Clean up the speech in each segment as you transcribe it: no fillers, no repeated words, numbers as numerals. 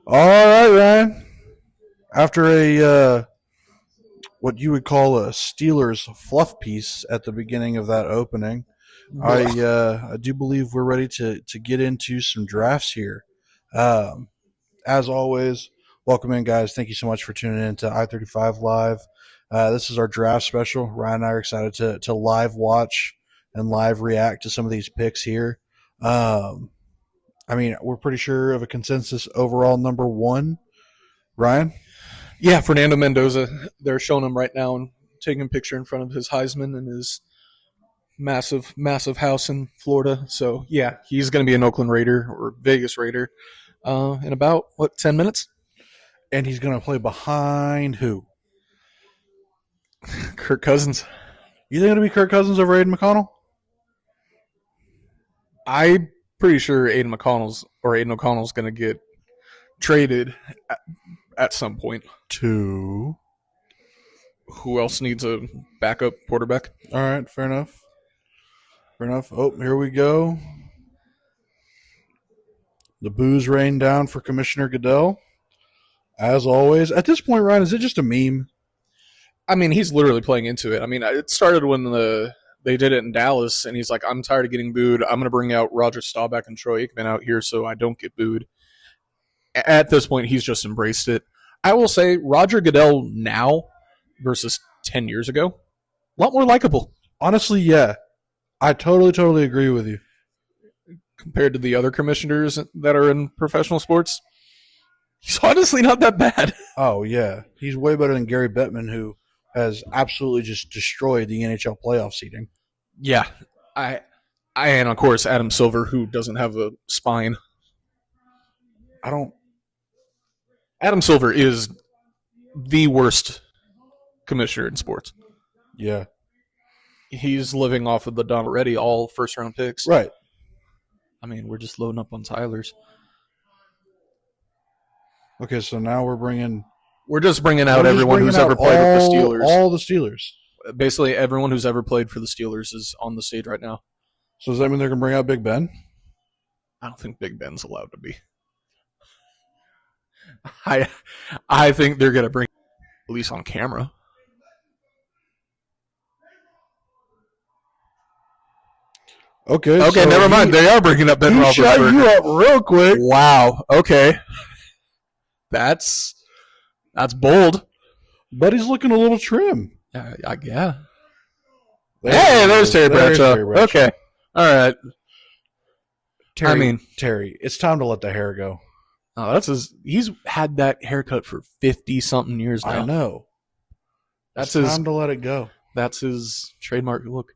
All right, Ryan. After a what you would call a Steelers fluff piece at the beginning of that opening, I do believe we're ready to get into some drafts here. Um, as always, welcome in, guys. Thank you so much for tuning in to I35 Live. This is our draft special. Ryan and I are excited to live watch and live react to some of these picks here. We're pretty sure of a consensus overall number one. Ryan? Yeah, Fernando Mendoza. They're showing him right now and taking a picture in front of his Heisman and his massive house in Florida. So, yeah, he's going to be an Oakland Raider or Vegas Raider in about, 10 minutes? And he's going to play behind who? Kirk Cousins. You think it'll be Kirk Cousins over Aiden McConnell? I'm pretty sure Aiden O'Connell's going to get traded at some point. To who else needs a backup quarterback? All right, fair enough. Oh, here we go. The booze rained down for Commissioner Goodell. As always. At this point, Ryan, is it just a meme? I mean, he's literally playing into it. I mean, it started when they did it in Dallas, and he's like, I'm tired of getting booed. I'm going to bring out Roger Staubach and Troy Aikman out here so I don't get booed. At this point, he's just embraced it. I will say Roger Goodell now versus 10 years ago, a lot more likable. Honestly, yeah. I totally agree with you. Compared to the other commissioners that are in professional sports, he's honestly not that bad. Oh, yeah. He's way better than Gary Bettman, who has absolutely just destroyed the NHL playoff seeding. Yeah. And of course, Adam Silver, who doesn't have a spine. Adam Silver is the worst commissioner in sports. Yeah. He's living off of the Don Reddy, all first-round picks. Right. I mean, we're just loading up on Tyler's. Okay, so now we're just bringing out everyone who's ever played with the Steelers. All the Steelers. Basically, everyone who's ever played for the Steelers is on the stage right now. So does that mean they're going to bring out Big Ben? I don't think Big Ben's allowed to be. I think they're going to bring at least on camera. Okay, so never mind. They are bringing up Ben Roethlisberger. He shut you up real quick. Wow. Okay. That's bold. But he's looking a little trim. Yeah. There's Terry Bradshaw. Okay. All right. Terry, it's time to let the hair go. Oh, he's had that haircut for 50-something years now. I know. It's time to let it go. That's his trademark look.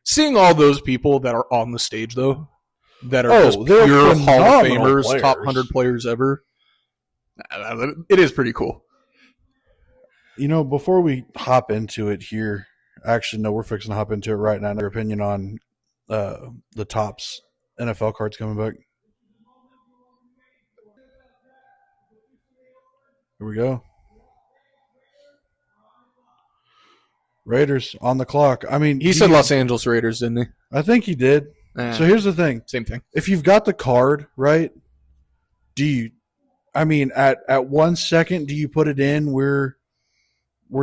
Seeing all those people that are on the stage, though, that are just pure Hall of Famers, players. Top 100 players ever, it is pretty cool. You know, before we hop into it here, actually, no, we're fixing to hop into it right now. Your opinion on the Topps NFL cards coming back? Here we go. Raiders on the clock. I mean, he said Los Angeles Raiders, didn't he? I think he did. So here's the thing. Same thing. If you've got the card, right, at 1 second, do you put it in where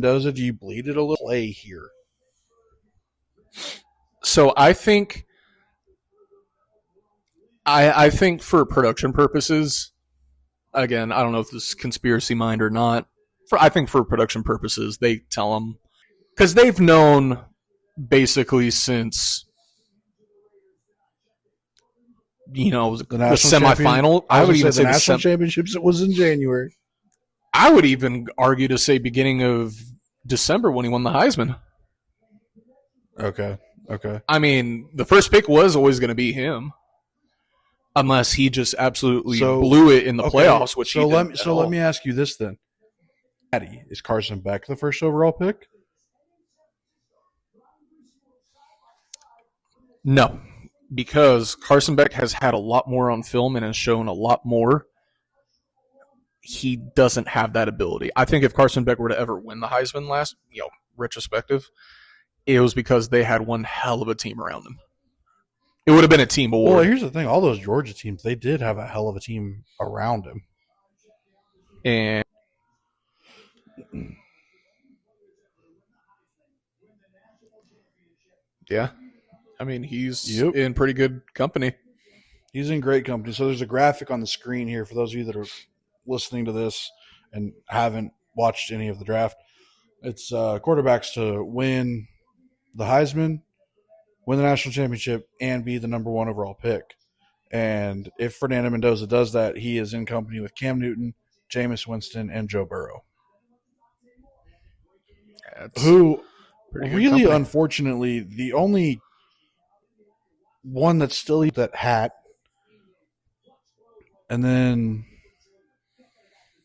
does it? Do you bleed it a little? Play here. So I think for production purposes, again, I don't know if this is conspiracy mind or not. I think for production purposes, they tell them, because they've known basically since, the semifinal. I would even say the national championships. It was in January. I would even argue to say beginning of December when he won the Heisman. Okay. I mean, the first pick was always going to be him, unless he just absolutely blew it in the playoffs. Which let me ask you this then: is Carson Beck the first overall pick? No, because Carson Beck has had a lot more on film and has shown a lot more. He doesn't have that ability. I think if Carson Beck were to ever win the Heisman last, retrospective, it was because they had one hell of a team around him. It would have been a team award. Well, here's the thing. All those Georgia teams, they did have a hell of a team around him. And yeah, I mean, he's in pretty good company. He's in great company. So there's a graphic on the screen here for those of you that are listening to this and haven't watched any of the draft. It's quarterbacks to win the Heisman, win the national championship, and be the number 1 overall pick. And if Fernando Mendoza does that, he is in company with Cam Newton, Jameis Winston, and Joe Burrow. Who really, unfortunately, the only one that's still that hat. And then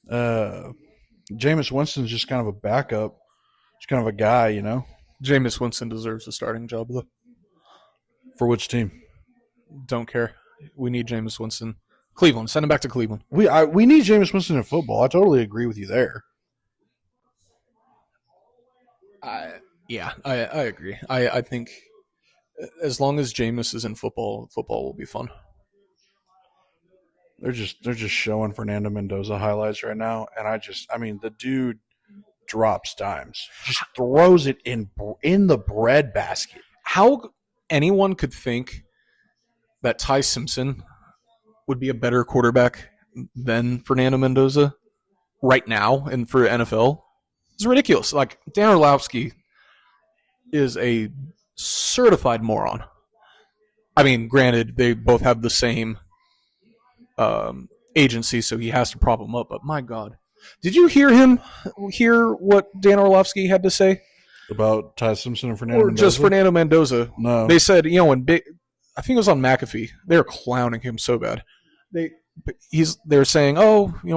Jameis Winston's just kind of a backup. Just kind of a guy, you know? Jameis Winston deserves a starting job, though. For which team? Don't care. We need Jameis Winston. Cleveland. Send him back to Cleveland. We need Jameis Winston in football. I totally agree with you there. I agree. I think as long as Jameis is in football will be fun. They're just showing Fernando Mendoza highlights right now, and the dude drops dimes, just throws it in the bread basket. How anyone could think that Ty Simpson would be a better quarterback than Fernando Mendoza right now and for NFL is ridiculous. Like, Dan Orlovsky is a certified moron. I mean, granted, they both have the same agency, so he has to prop them up, but my God. Did you hear what Dan Orlovsky had to say? About Ty Simpson and Fernando Mendoza? Just Fernando Mendoza. No. They said, I think it was on McAfee. They were clowning him so bad. They were saying,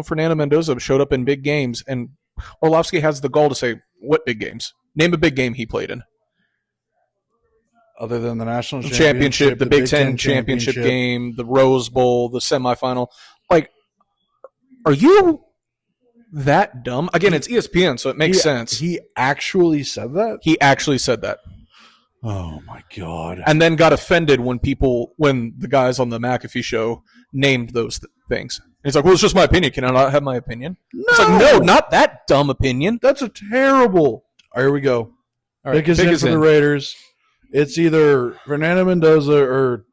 Fernando Mendoza showed up in big games, and Orlovsky has the gall to say, what big games? Name a big game he played in. Other than the national championship, the Big Ten championship game, the Rose Bowl, the semifinal. Like, are you that dumb? Again, it's ESPN, so it makes sense. He actually said that? He actually said that. Oh, my God. And then got offended when the guys on the McAfee show named those things. And he's like, well, it's just my opinion. Can I not have my opinion? No. It's like, no, not that dumb opinion. That's a terrible. All right, here we go. All right, pick is in for the Raiders. It's either Fernando Mendoza or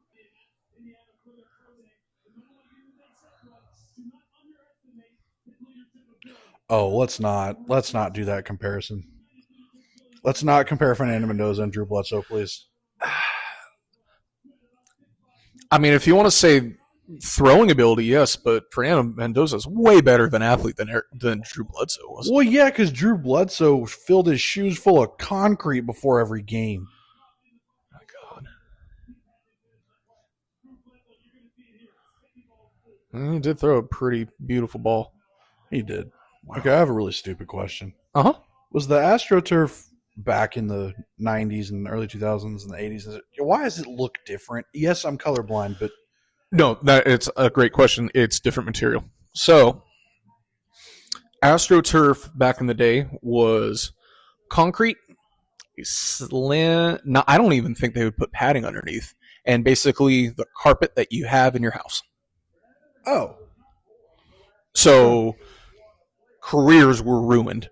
let's not do that comparison. Let's not compare Fernando Mendoza and Drew Bledsoe, please. I mean, if you want to say throwing ability, yes, but Fernando Mendoza is way better of an athlete than Drew Bledsoe was. Well, yeah, because Drew Bledsoe filled his shoes full of concrete before every game. He did throw a pretty beautiful ball. He did. Wow. Okay, I have a really stupid question. Uh-huh. Was the AstroTurf back in the 90s and early 2000s and the 80s? Why does it look different? Yes, I'm colorblind, but... No, it's a great question. It's different material. So, AstroTurf back in the day was concrete, slim... No, I don't even think they would put padding underneath. And basically the carpet that you have in your house. Oh. So careers were ruined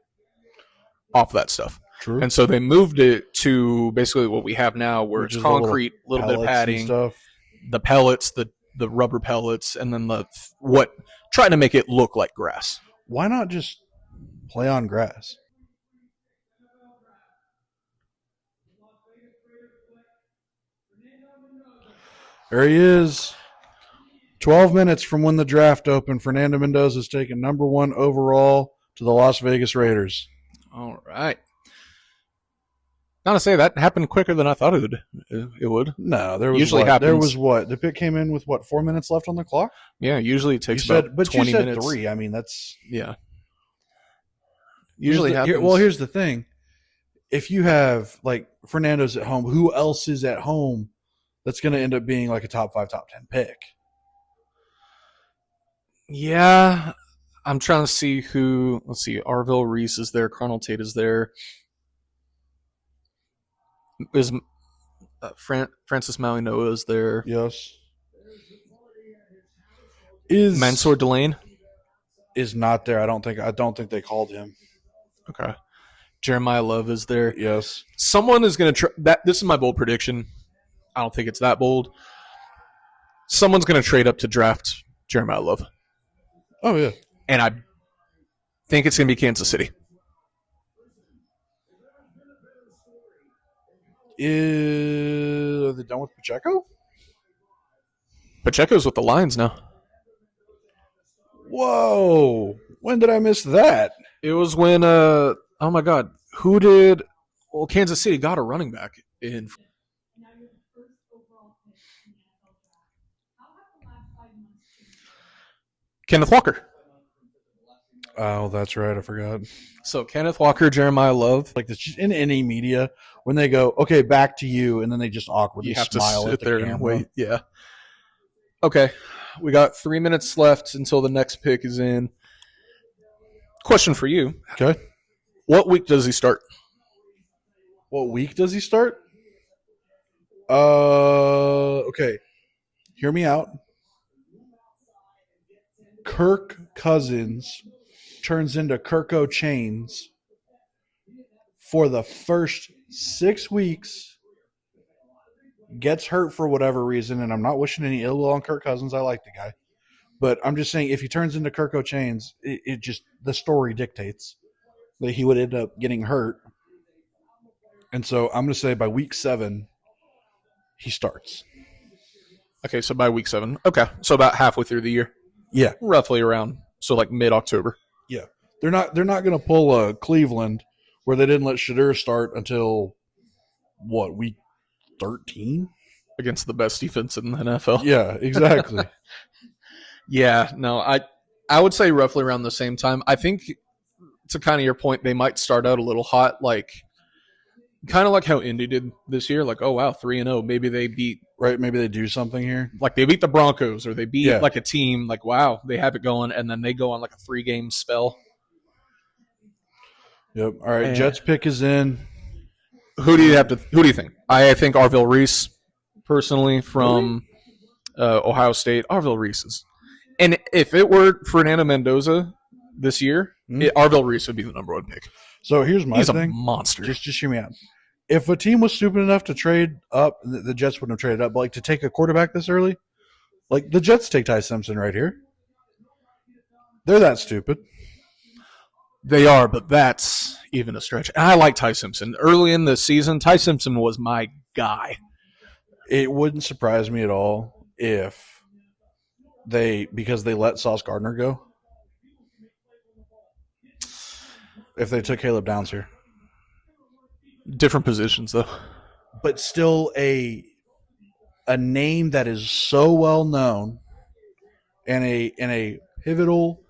off that stuff. True. And so they moved it to basically what we have now, where it's concrete, a little bit of padding, the pellets, the rubber pellets, and then trying to make it look like grass. Why not just play on grass? There he is. 12 minutes from when the draft opened, Fernando Mendoza is taken number 1 overall to the Las Vegas Raiders. All right. Not to say that happened quicker than I thought it would. No, there was usually what? Happens. There was what? The pick came in with 4 minutes left on the clock? Yeah, usually it takes about 20 minutes. But you said 3. I mean, that's... Yeah. Usually happens. Here's the thing. If you have, Fernando's at home, who else is at home that's going to end up being a top 5, top 10 pick? Yeah, I'm trying to see who. Let's see. Arvell Reese is there. Carnell Tate is there. Is Francis Mauigoa is there? Yes. Is Mansoor DeLane? is not there. I don't think they called him. Okay. Jeremiah Love is there. Yes. Someone is going to this is my bold prediction. I don't think it's that bold. Someone's going to trade up to draft Jeremiah Love. Oh, yeah. And I think it's going to be Kansas City. Are they done with Pacheco? Pacheco's with the Lions now. Whoa. When did I miss that? It was when, oh my God, Kansas City got a running back in. Kenneth Walker. Oh, that's right. I forgot. So Kenneth Walker, Jeremiah Love. Like this, just in any media, when they go, okay, back to you, and then they just awkwardly You have smile to sit at the there camera. and wait. Yeah. Okay. We got 3 minutes left until the next pick is in. Question for you. Okay. What week does he start? What week does he start? Okay. Hear me out. Kirk Cousins turns into Kirko Chains for the first 6 weeks, gets hurt for whatever reason, and I'm not wishing any ill will on Kirk Cousins. I like the guy. But I'm just saying if he turns into Kirko Chains, it just the story dictates that he would end up getting hurt. And so I'm going to say by week 7, he starts. Okay, so by week 7. Okay, so about halfway through the year. Yeah. Roughly around, so like mid-October. Yeah. They're not going to pull a Cleveland where they didn't let Shadur start until, week 13? Against the best defense in the NFL. Yeah, exactly. Yeah, no, I would say roughly around the same time. I think, to kind of your point, they might start out a little hot, kind of like how Indy did this year. Like, oh, wow, 3-0. Maybe they beat Right, maybe they do something here. Like they beat the Broncos or they beat Yeah. like a team, like, wow, they have it going, and then they go on like a 3-game spell. Yep. All right, Jets pick is in. Who do you think? I think Arvell Reese, personally, from Ohio State. Arvell Reese is. And if it were Fernando Mendoza this year, Arvell Reese would be the number 1 pick. So here's my He's thing. a monster. Just hear me out. If a team was stupid enough to trade up, the Jets wouldn't have traded up, but like to take a quarterback this early, like the Jets take Ty Simpson right here. They're that stupid. They are, but that's even a stretch. And I like Ty Simpson. Early in the season, Ty Simpson was my guy. It wouldn't surprise me at all if because they let Sauce Gardner go, if they took Caleb Downs here. Different positions, though. But still a name that is so well known and a pivotal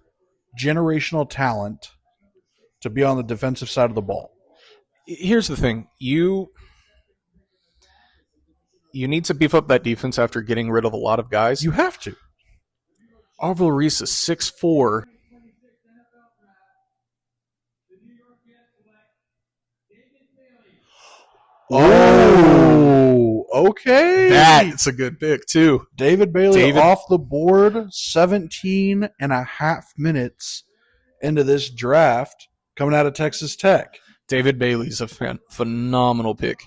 generational talent to be on the defensive side of the ball. Here's the thing. You need to beef up that defense after getting rid of a lot of guys. You have to. Arvell Reese is 6'4". Oh, okay. That's a good pick, too. David Bailey off the board, 17 and a half minutes into this draft, coming out of Texas Tech. David Bailey's a phenomenal pick.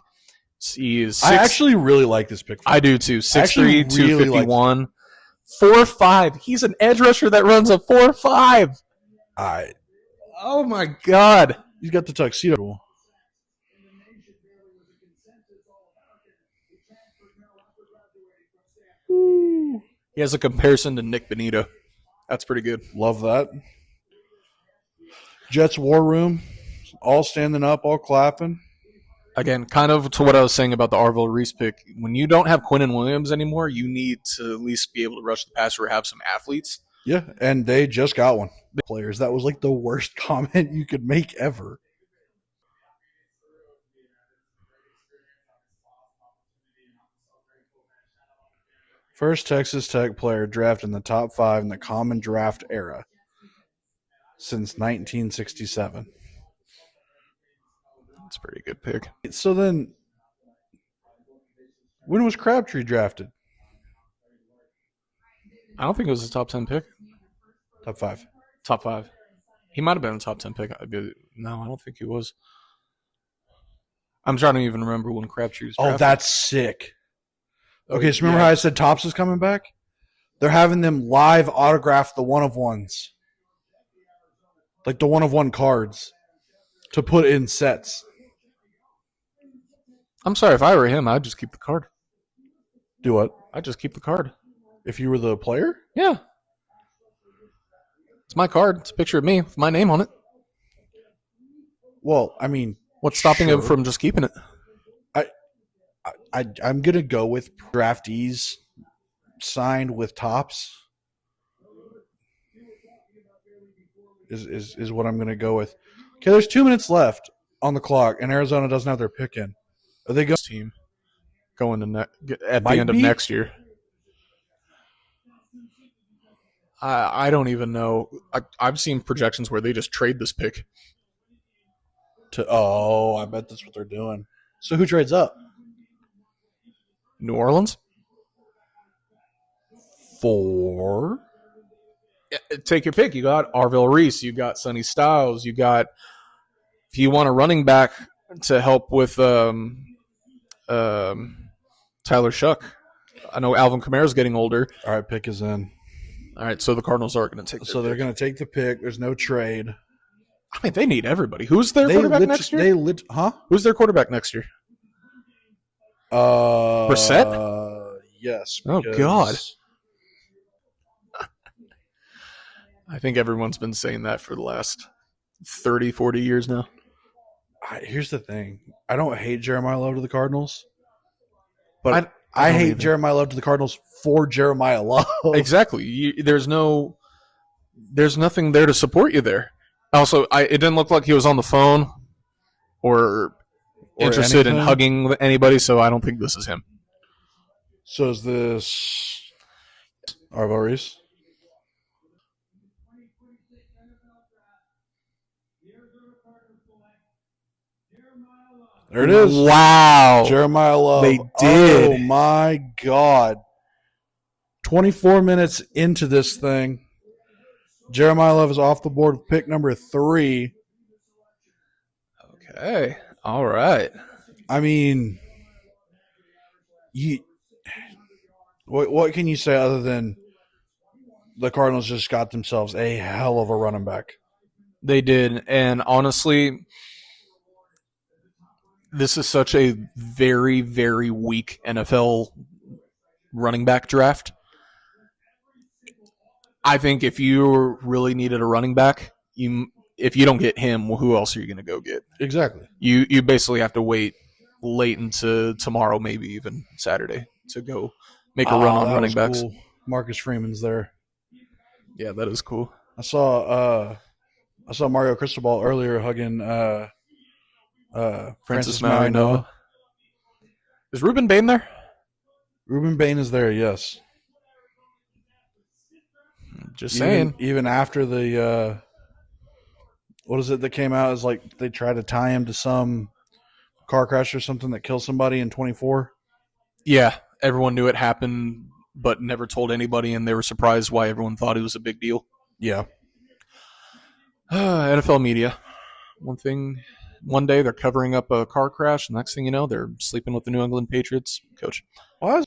He is I actually really like this pick. I do, too. 6'3", really 251. 4'5". He's an edge rusher that runs a 4'5". Oh, my God. He's got the tuxedo. He has a comparison to Nick Benito. That's pretty good. Love that. Jets War Room, all standing up, all clapping. Again, kind of to what I was saying about the Arvell Reese pick. When you don't have Quinnen Williams anymore, you need to at least be able to rush the passer or have some athletes. Yeah, and they just got one. Players, that was like the worst comment you could make ever. First Texas Tech player drafted in the top 5 in the common draft era since 1967. That's a pretty good pick. So then, when was Crabtree drafted? I don't think it was a top 10 pick. Top 5. Top 5. He might have been a top 10 pick. No, I don't think he was. I'm trying to even remember when Crabtree was drafted. Oh, that's sick. Okay, so remember how I said Topps is coming back? They're having them live autograph the one-of-ones. Like the one-of-one cards to put in sets. I'm sorry, if I were him, I'd just keep the card. Do what? I'd just keep the card. If you were the player? Yeah. It's my card. It's a picture of me with my name on it. Well, I mean... What's stopping him from just keeping it? I'm going to go with draftees signed with Topps. Is what I'm going to go with. Okay, there's 2 minutes left on the clock, and Arizona doesn't have their pick in. Are they going to at the end of next year? I don't even know. I've seen projections where they just trade this pick. I bet that's what they're doing. So who trades up? New Orleans? For? Take your pick. You got Arvell Reese. You got Sonny Styles. You got, if you want a running back to help with Tyler Shuck. I know Alvin Kamara's getting older. All right, pick is in. All right, so the Cardinals are going to take. So they're going to take the pick. There's no trade. I mean, they need everybody. Who's their quarterback next year? Who's their quarterback next year? Brissett? Yes. Oh, God. I think everyone's been saying that for the last 30, 40 years now. Here's the thing. I don't hate Jeremiah Love to the Cardinals, but I hate Jeremiah Love to the Cardinals for Jeremiah Love. Exactly. There's nothing there to support you there. Also, it didn't look like he was on the phone or interested in hugging anybody, so I don't think this is him. So is this Arvell Reese? There it is. Wow. Jeremiah Love. They did. Oh, my God. 24 minutes into this thing. Jeremiah Love is off the board with pick number 3. Okay. All right. I mean, what can you say other than the Cardinals just got themselves a hell of a running back? They did. And honestly, this is such a very, very weak NFL running back draft. I think if you really needed a running back, if you don't get him, well, who else are you going to go get? Exactly. You basically have to wait late into tomorrow, maybe even Saturday, to go make a run on running backs. Cool. Marcus Freeman's there. Yeah, that is cool. I saw Mario Cristobal earlier hugging Francis Mauigoa. Is Reuben Bain there? Reuben Bain is there, yes. Just saying. Even after the what is it that came out? Is like they tried to tie him to some car crash or something that killed somebody in 24. Yeah, everyone knew it happened, but never told anybody, and they were surprised why everyone thought it was a big deal. Yeah. NFL media. One day they're covering up a car crash, and next thing you know, they're sleeping with the New England Patriots coach. What?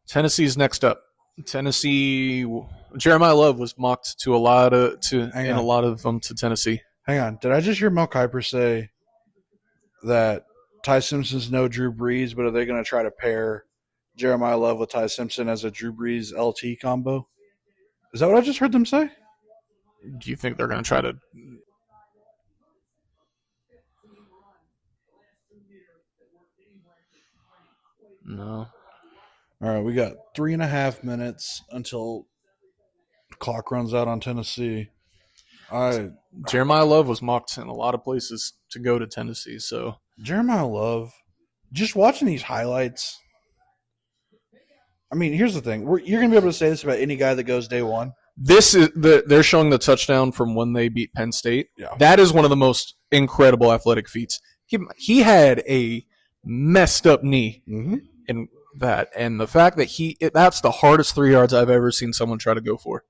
Tennessee's next up. Tennessee. Jeremiah Love was mocked to a lot of them to Tennessee. Hang on, did I just hear Mel Kiper say that Ty Simpson's no Drew Brees, but are they going to try to pair Jeremiah Love with Ty Simpson as a Drew Brees LT combo? Is that what I just heard them say? Do you think they're going to try to? No. All right, we got 3.5 minutes until the clock runs out on Tennessee. Jeremiah Love was mocked in a lot of places to go to Tennessee. So Jeremiah Love, just watching these highlights. I mean, here's the thing: you're going to be able to say this about any guy that goes day one. This is they're showing the touchdown from when they beat Penn State. Yeah. That is one of the most incredible athletic feats. He had a messed up knee, mm-hmm. and that. And the fact that that's the hardest 3 yards I've ever seen someone try to go for.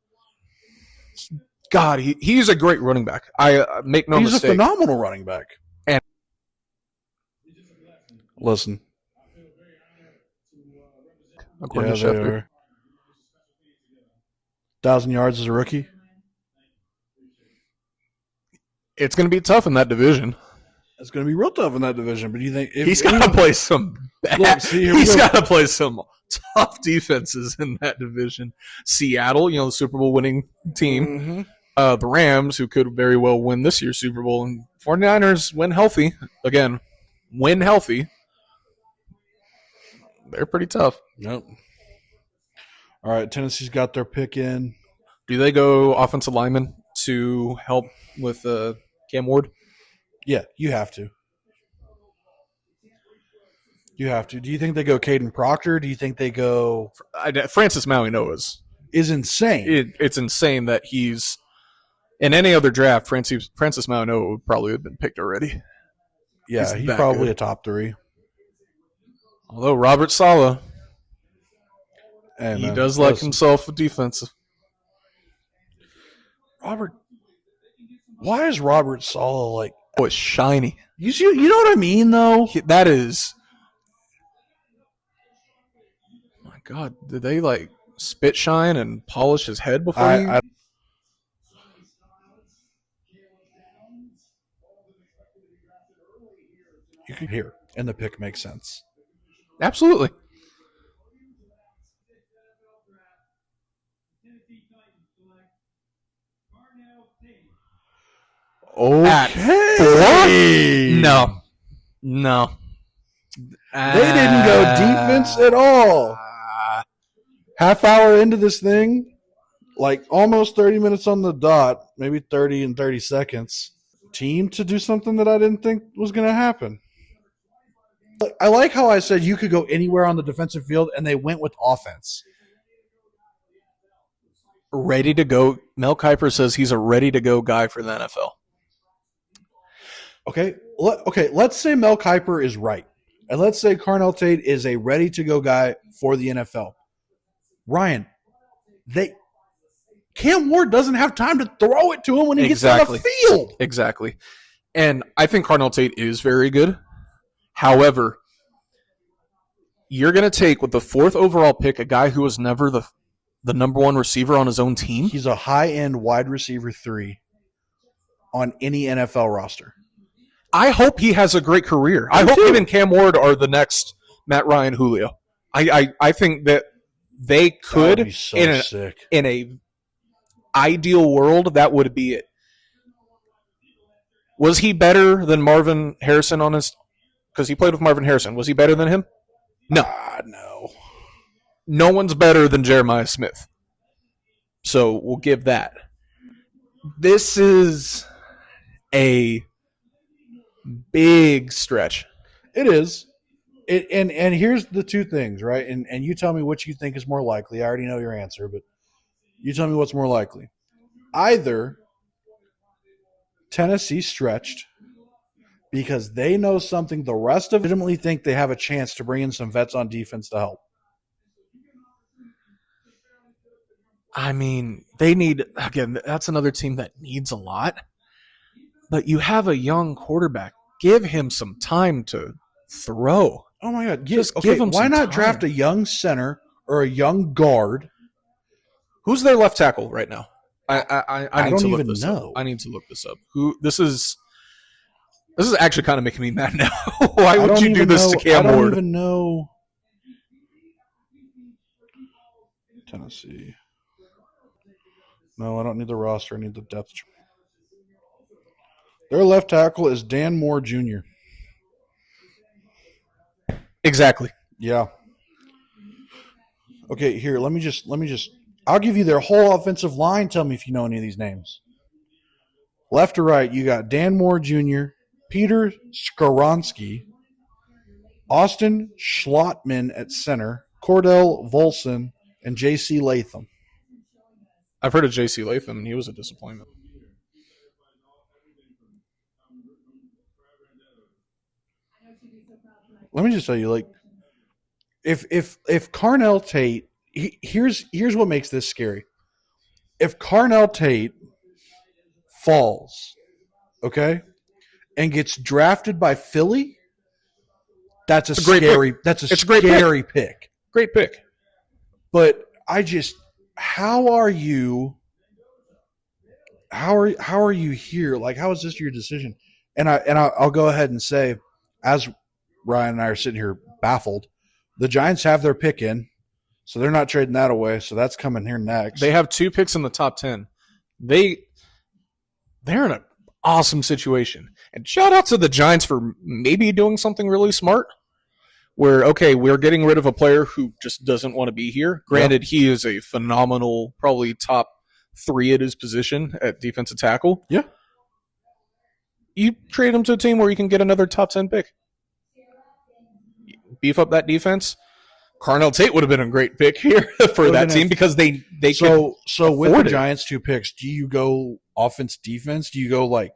God, he's a great running back. I make no mistake. He's a phenomenal running back. And listen, according to Schefter, 1,000 yards as a rookie. It's going to be tough in that division. It's going to be real tough in that division. But do you think he's got to play some bad? He's got to play some tough defenses in that division. Seattle, the Super Bowl winning team. Mm-hmm. The Rams, who could very well win this year's Super Bowl, and 49ers when healthy. Again, when healthy, they're pretty tough. Yep. All right, Tennessee's got their pick in. Do they go offensive lineman to help with Cam Ward? Yeah, you have to. You have to. Do you think they go Kayden Proctor? Do you think they go Francis Mauigoa is insane. It's insane that he's in any other draft. Francis Mauigoa would probably have been picked already. Yeah, he's probably a top 3. Although Robert Saleh, and he does like himself a defensive. Why is Robert Saleh like? Oh, it's shiny. You know what I mean, though. That is. My God, did they like spit shine and polish his head before? You can hear, and the pick makes sense. Absolutely. Okay. No. They didn't go defense at all. Half hour into this thing, like almost 30 minutes on the dot, maybe 30 and 30 seconds, team to do something that I didn't think was going to happen. I like how I said you could go anywhere on the defensive field, and they went with offense. Ready to go. Mel Kiper says he's a ready-to-go guy for the NFL. Okay, let's say Mel Kiper is right. And let's say Carnell Tate is a ready-to-go guy for the NFL. Ryan, Cam Ward doesn't have time to throw it to him when he gets on the field. Exactly. And I think Carnell Tate is very good. However, you're going to take with the 4th overall pick a guy who was never the number 1 receiver on his own team. He's a high-end wide receiver 3 on any NFL roster. I hope he has a great career. I hope him and Cam Ward are the next Matt Ryan, Julio. I think that they could, that would be so sick. In a ideal world, that would be it. Was he better than Marvin Harrison on his? Because he played with Marvin Harrison. Was he better than him? No. No. No one's better than Jeremiah Smith. So we'll give that. This is a big stretch. It is. And here's the two things, right? And you tell me what you think is more likely. I already know your answer, but you tell me what's more likely. Either Tennessee stretched because they know something the rest of them legitimately think they have a chance to bring in some vets on defense to help. I mean, they need, again, that's another team that needs a lot. But you have a young quarterback. Give him some time to throw. Oh, my God. Just give him why some not time. draft a young center or a young guard? Who's their left tackle right now? I need don't to look even this know. up. I need to look this up. This is actually kind of making me mad now. Why would you do this to Cam Ward? I don't even know. Tennessee. No, I don't need the roster. I need the depth. Their left tackle is Dan Moore Jr. Exactly. Yeah. Okay, here, let me just I'll give you their whole offensive line. Tell me if you know any of these names. Left to right, you got Dan Moore Jr., Peter Skoronsky, Austin Schlottman at center, Cordell Volson, and J.C. Latham. I've heard of J.C. Latham, and he was a disappointment. Let me just tell you, like, if Carnell Tate, here's what makes this scary. If Carnell Tate falls, okay, and gets drafted by Philly, that's a scary. That's a scary pick. Great pick. But I just, how are you here? Like, how is this your decision? And I'll go ahead and say, as Ryan and I are sitting here baffled, the Giants have their pick in, so they're not trading that away. So that's coming here next. They have 2 picks in the top 10. They're in an awesome situation. And shout out to the Giants for maybe doing something really smart. Where, okay, we're getting rid of a player who just doesn't want to be here. Granted, he is a phenomenal, probably top 3 at his position at defensive tackle. Yeah. You trade him to a team where you can get another top 10 pick. Beef up that defense. Carnell Tate would have been a great pick here for that team because they so with the Giants 2 picks, do you go offense defense? Do you go like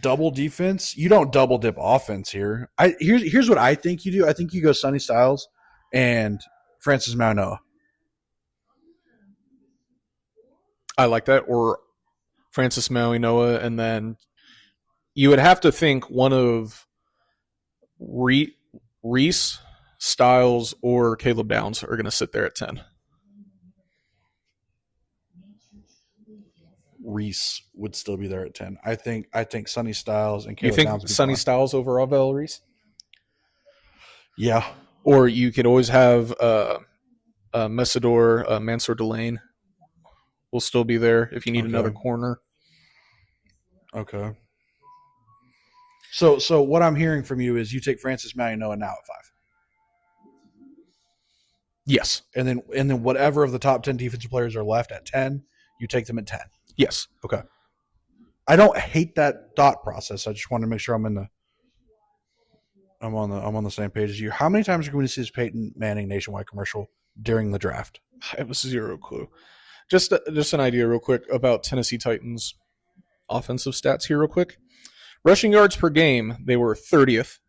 double defense? You don't double dip offense here. Here's what I think you do. I think you go Sonny Styles and Francis Mauigoa. I like that. Or Francis Mauigoa, and then you would have to think one of Reese, Styles, or Caleb Downs are going to sit there at 10. Reese would still be there at 10. I think Sonny Styles and Caleb Downs. You think Sonny Styles over Arvell Reese? Yeah. Or you could always have Mesidor, Mansoor DeLane will still be there if you need another corner. Okay. So what I'm hearing from you is you take Francis Mauigoa now at 5. Yes. And then whatever of the top 10 defensive players are left at 10, you take them at 10. Yes. Okay. I don't hate that thought process. I just want to make sure I'm on the same page as you. How many times are we going to see this Peyton Manning nationwide commercial during the draft? I have zero clue. Just an idea real quick about Tennessee Titans offensive stats here real quick. Rushing yards per game, they were 30th.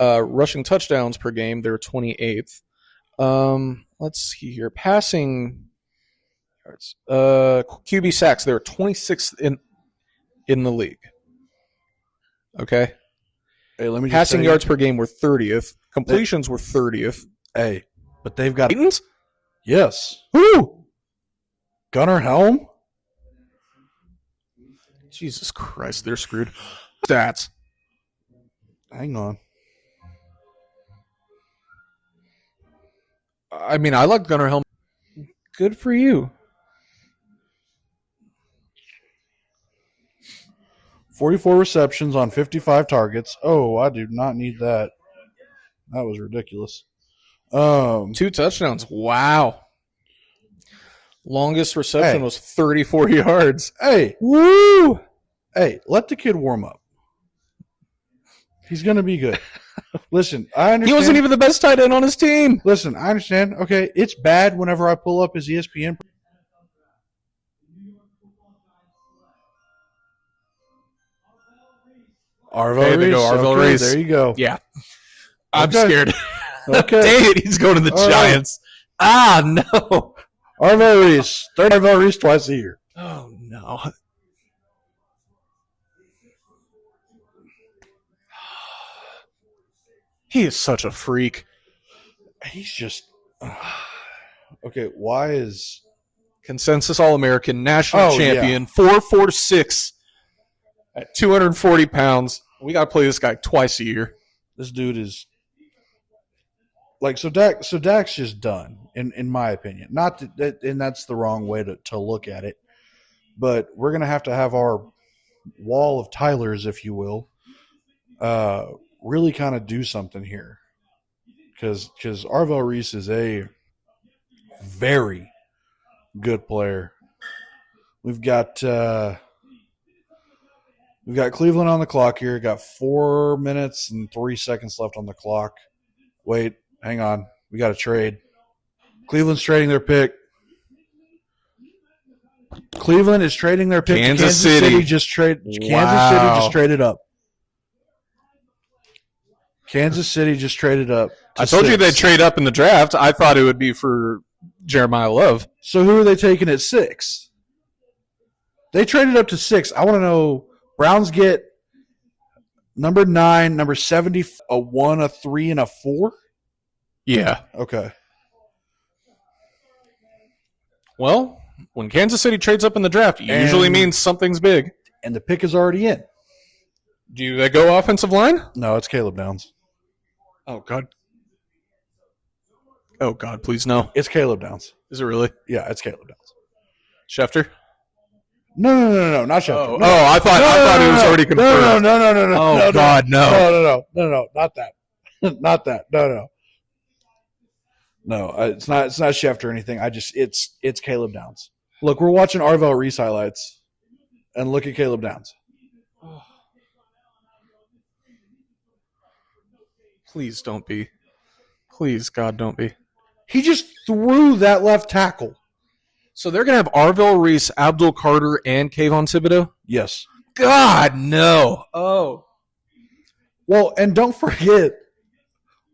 Rushing touchdowns per game, they were 28th. Let's see here. Passing yards. QB sacks, they were 26th in the league. Okay. Hey, let me just Passing yards per game were 30th. Completions were 30th. Hey, but they've got Titans? Yes. Woo! Gunnar Helm? Jesus Christ, they're screwed. Stats. Hang on. I mean, I like Gunnar Helm. Good for you. 44 receptions on 55 targets. Oh, I do not need that. That was ridiculous. 2 touchdowns. Wow. Longest reception was 34 yards. Hey. Woo! Hey, let the kid warm up. He's going to be good. Listen, I understand. He wasn't even the best tight end on his team. Listen, I understand. Okay, it's bad whenever I pull up his ESPN. Arvell Reese. Arvell Reese. There you go. Yeah. I'm scared. Okay. Dang it, he's going to the Giants. Ah, no. Arvell Reese. Third Arvell Reese twice a year. Oh, no. He is such a freak. He's just okay. Why is consensus All-American, national champion, 4'6" at 240 pounds? We got to play this guy twice a year. This dude is like so. Dak's just done, in my opinion. Not that, and that's the wrong way to look at it. But we're gonna have our wall of Tylers, if you will, really kind of do something here, because Arvell Reese is a very good player. We've got Cleveland on the clock here. Got 4 minutes and 3 seconds left on the clock. Wait, hang on. We got to trade. Cleveland's trading their pick. Cleveland is trading their pick. Kansas City just traded up. Kansas City just traded up. I told you 6. they'd trade up in the draft. I thought it would be for Jeremiah Love. So who are they taking at 6? They traded up to 6. I want to know. Browns get number 9, number 70, a 1, a 3, and a 4. Yeah. Okay. Well, when Kansas City trades up in the draft, it usually means something's big. And the pick is already in. Do they go offensive line? No, it's Caleb Downs. Oh, God. Oh, God, please no. It's Caleb Downs. Is it really? Yeah, it's Caleb Downs. Schefter? No, not Schefter. Oh, No. I thought it was already confirmed. No. Oh, God, no. No, not that. Not that. No. No, it's not Schefter or anything. It's Caleb Downs. Look, we're watching Arvell Reese highlights, and look at Caleb Downs. Please don't be. Please, God, don't be. He just threw that left tackle. So they're going to have Arvell Reese, Abdul Carter, and Kayvon Thibodeau? Yes. God, no. Oh. Well, and don't forget,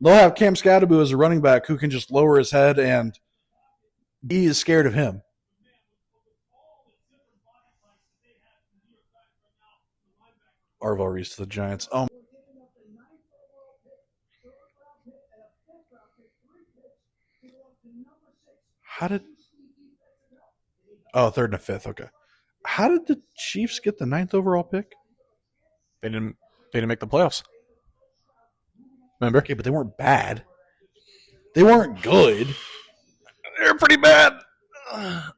they'll have Cam Scadaboo as a running back who can just lower his head, and he is scared of him. Arvell Reese to the Giants. Oh. How did... Oh, 3rd and a 5th. Okay. How did the Chiefs get the 9th overall pick? They didn't make the playoffs. Remember? Okay, but they weren't bad. They weren't good. They were pretty bad.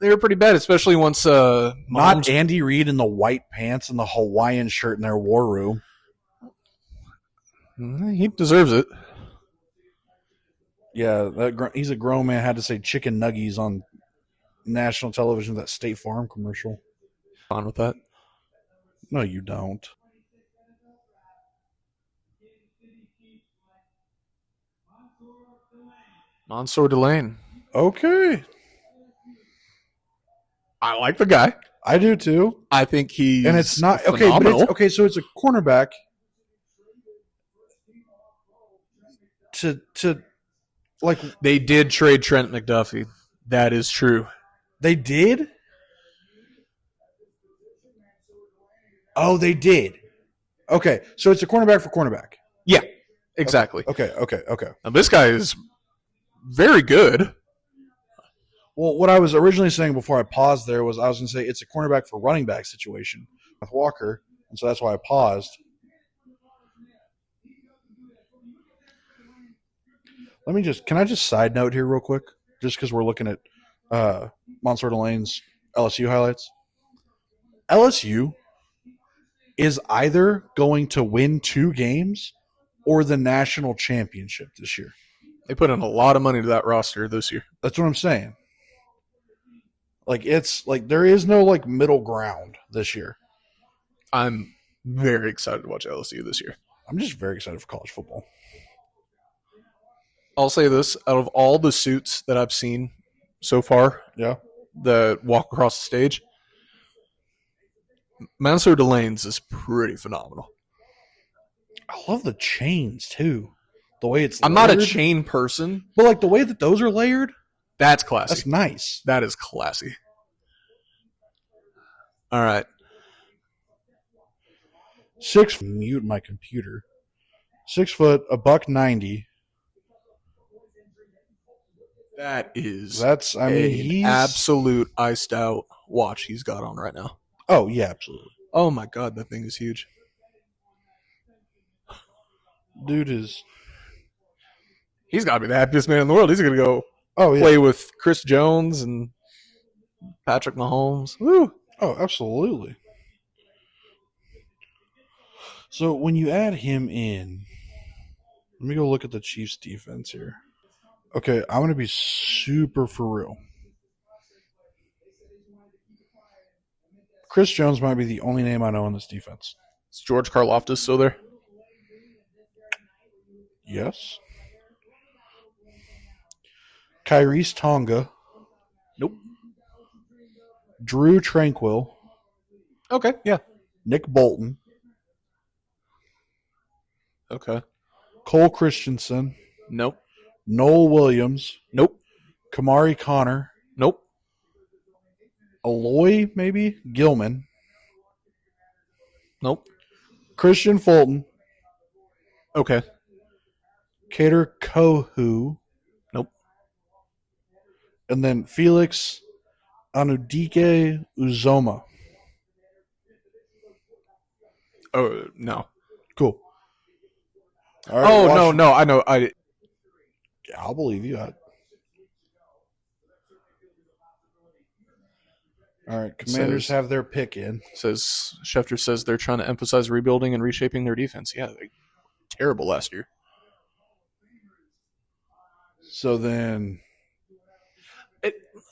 They were pretty bad, especially once Not Andy Reid in the white pants and the Hawaiian shirt in their war room. He deserves it. Yeah, he's a grown man. Had to say chicken nuggies on national television, that State Farm commercial. Fine with that. No, you don't. Mansoor DeLane. Okay. I like the guy. I do too. I think he's and it's not okay, phenomenal. but okay, so it's a cornerback to like they did trade Trent McDuffie. That is true. They did? Oh, they did. Okay, so it's a cornerback for cornerback. Yeah, exactly. Okay. Now, this guy is very good. Well, what I was originally saying before I paused there was I was going to say it's a cornerback for running back situation with Walker, and so that's why I paused. Can I just side note here real quick? Just because we're looking at Mansoor DeLane's LSU highlights. LSU is either going to win 2 games or the national championship this year. They put in a lot of money to that roster this year. That's what I'm saying. Like, it's like there is no like middle ground this year. I'm very excited to watch LSU this year. I'm just very excited for college football. I'll say this, out of all the suits that I've seen so far, Yeah. that walk across the stage, Mansoor DeLane's is pretty phenomenal. I love the chains too. The way it's I'm layered. not a chain person. But like the way that those are layered, That's classy. that's nice. That is classy. All right. 6 mute my computer. 6 foot, $190. That is That's an absolute iced out watch he's got on right now. Oh yeah, absolutely. Oh my God, that thing is huge. Dude is He's got to be the happiest man in the world. He's going to go play with Chris Jones and Patrick Mahomes. Woo. Oh, absolutely. So when you add him in, let me go look at the Chiefs defense here. Okay, I'm going to be super for real. Chris Jones might be the only name I know in this defense. Is George Karlaftis still there? Yes. Kyrese Tonga. Nope. Drew Tranquil. Okay, yeah. Nick Bolton. Okay. Cole Christensen, Nope. Noel Williams, Nope. Kamari Connor, Nope. Aloy, maybe? Gilman, Nope. Christian Fulton, Okay. Kader Kohu, Nope. and then Felix Anudike Uzoma. Oh, no. Cool. All right, no. I know. Yeah, I'll believe you. All right, Commanders have their pick in. Schefter says they're trying to emphasize rebuilding and reshaping their defense. Yeah, they're terrible last year. So then,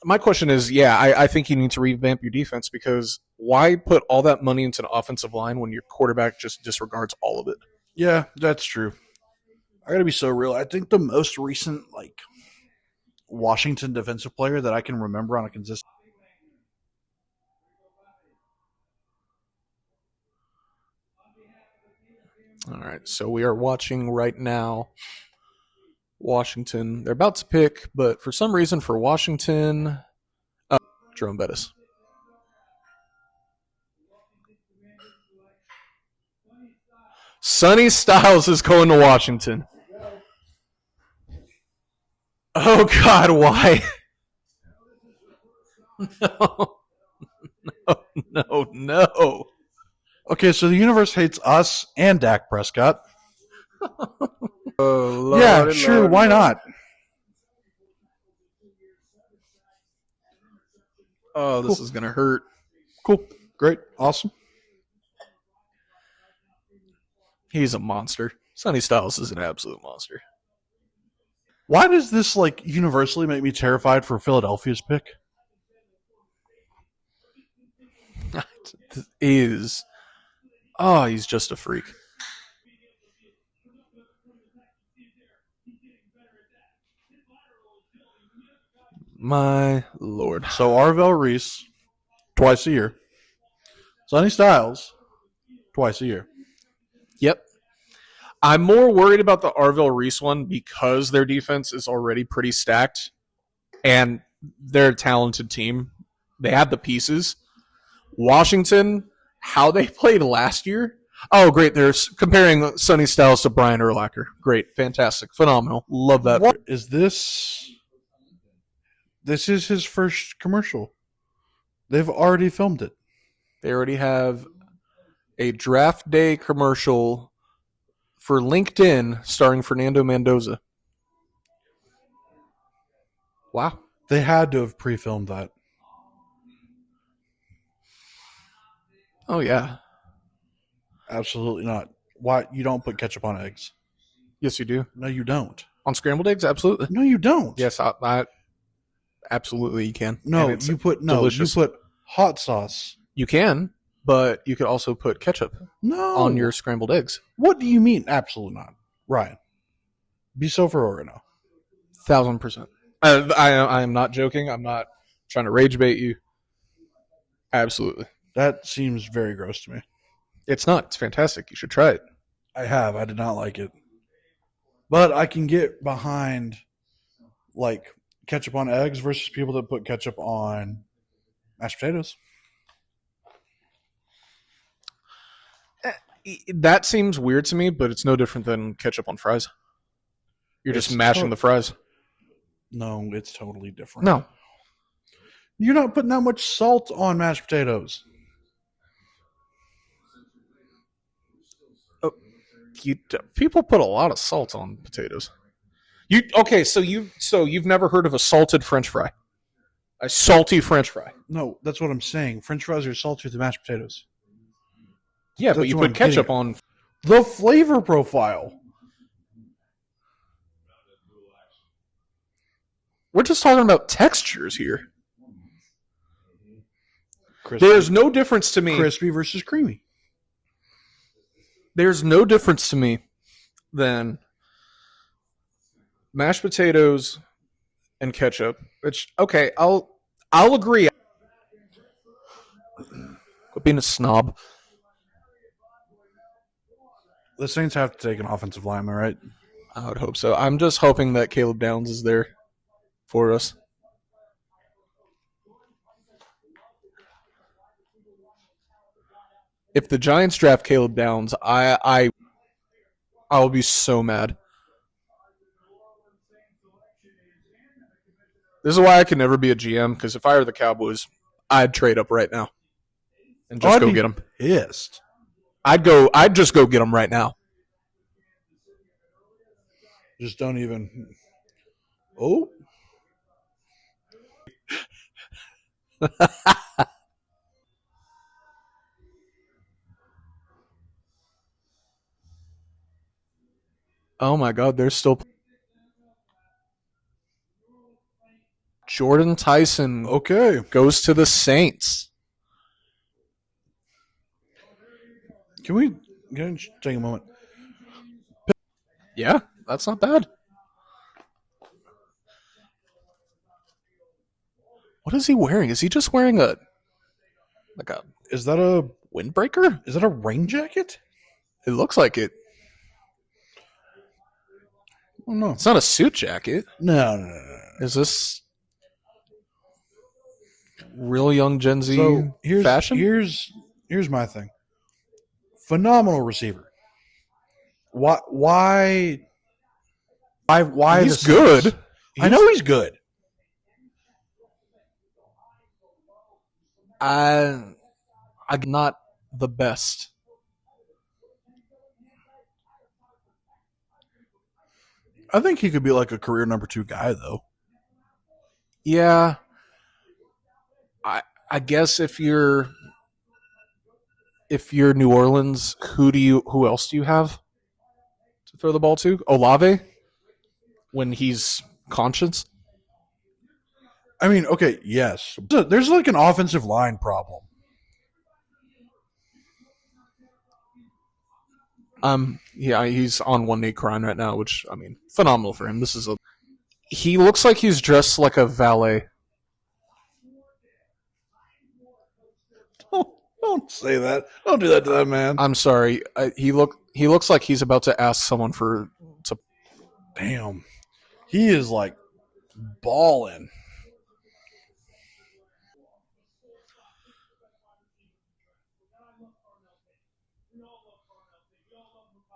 my question is, I think you need to revamp your defense because why put all that money into an offensive line when your quarterback just disregards all of it? yeah, that's true. I got to be so real. I think the most recent Washington defensive player that I can remember on a consistent. All right, so we are watching right now. Washington, they're about to pick, but for some reason for Washington, Jerome Bettis. Sonny Styles is going to Washington. Oh, God, why? No. Okay, so the universe hates us and Dak Prescott. Oh, Lord, yeah, sure, why not? Oh, this is going to hurt. Cool, great, awesome. He's a monster. Sonny Styles is an absolute monster. Why does this universally make me terrified for Philadelphia's pick? He's just a freak. My Lord. So Arvell Reese, twice a year. Sonny Styles, twice a year. Yep. I'm more worried about the Arvell Reese one because their defense is already pretty stacked and they're a talented team. They have the pieces. Washington, how they played last year. Oh, great. They're comparing Sonny Styles to Brian Urlacher. Great. Fantastic. Phenomenal. Love that. What is this? This is his first commercial. They've already filmed it. They already have a draft day commercial for LinkedIn starring Fernando Mendoza. Wow. They had to have pre-filmed that. Oh, yeah. Absolutely not. Why? You don't put ketchup on eggs. Yes, you do. No, you don't. On scrambled eggs? Absolutely. No, you don't. Yes, I absolutely you can. No, you put hot sauce. You can, but you could also put ketchup on your scrambled eggs. What do you mean? Absolutely not. Ryan. Be so for oregano. 1,000%. I am not joking. I'm not trying to rage bait you. Absolutely. That seems very gross to me. It's not. It's fantastic. You should try it. I have. I did not like it. But I can get behind ketchup on eggs versus people that put ketchup on mashed potatoes. That seems weird to me, but it's no different than ketchup on fries. You're just mashing the fries. No, it's totally different. No. You're not putting that much salt on mashed potatoes. People put a lot of salt on potatoes. So you've never heard of a salted French fry? A salty French fry? No, that's what I'm saying. French fries are saltier than mashed potatoes. Yeah, but you put ketchup on the flavor profile. We're just talking about textures here. Crispy. There's no difference to me. Crispy versus creamy. There's no difference to me than mashed potatoes and ketchup. Which okay, I'll agree. Quit being a snob. The Saints have to take an offensive lineman, right? I would hope so. I'm just hoping that Caleb Downs is there for us. If the Giants draft Caleb Downs, I will be so mad. This is why I can never be a GM, because if I were the Cowboys, I'd trade up right now and just go get him. Pissed. I'd just go get him right now. Just don't even. Oh. Oh my God, there's still Jordyn Tyson. Okay. Goes to the Saints. Can we take a moment? Yeah, that's not bad. What is he wearing? Is he just wearing a Is that a windbreaker? Is that a rain jacket? It looks like it. Oh no, it's not a suit jacket. No. Is this real young Gen Z fashion? Here's my thing. Phenomenal receiver. Why? He's good. I know he's good. I'm not the best. I think he could be like a career number 2 guy, though. Yeah. I guess if you're New Orleans, who else do you have to throw the ball to? Olave? When he's conscious? I mean, okay, yes. There's like an offensive line problem. Yeah, he's on one knee crying right now, which, I mean, phenomenal for him. He looks like he's dressed like a valet. Don't say that. Don't do that to that man. I'm sorry. He looks like he's about to ask someone to. Damn. He is like balling.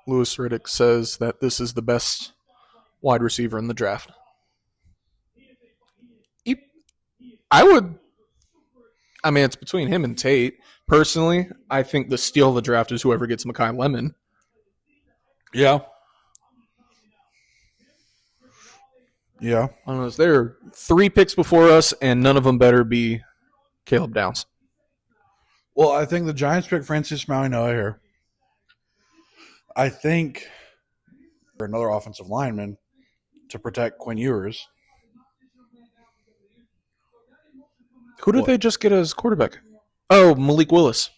Louis Riddick says that this is the best wide receiver in the draft. I mean, it's between him and Tate. Personally, I think the steal of the draft is whoever gets Makai Lemon. Yeah. Yeah. I don't know. There are 3 picks before us, and none of them better be Caleb Downs. Well, I think the Giants pick Francis Mauigoa here. I think for another offensive lineman to protect Quinn Ewers. Who did they just get as quarterback? Oh, Malik Willis.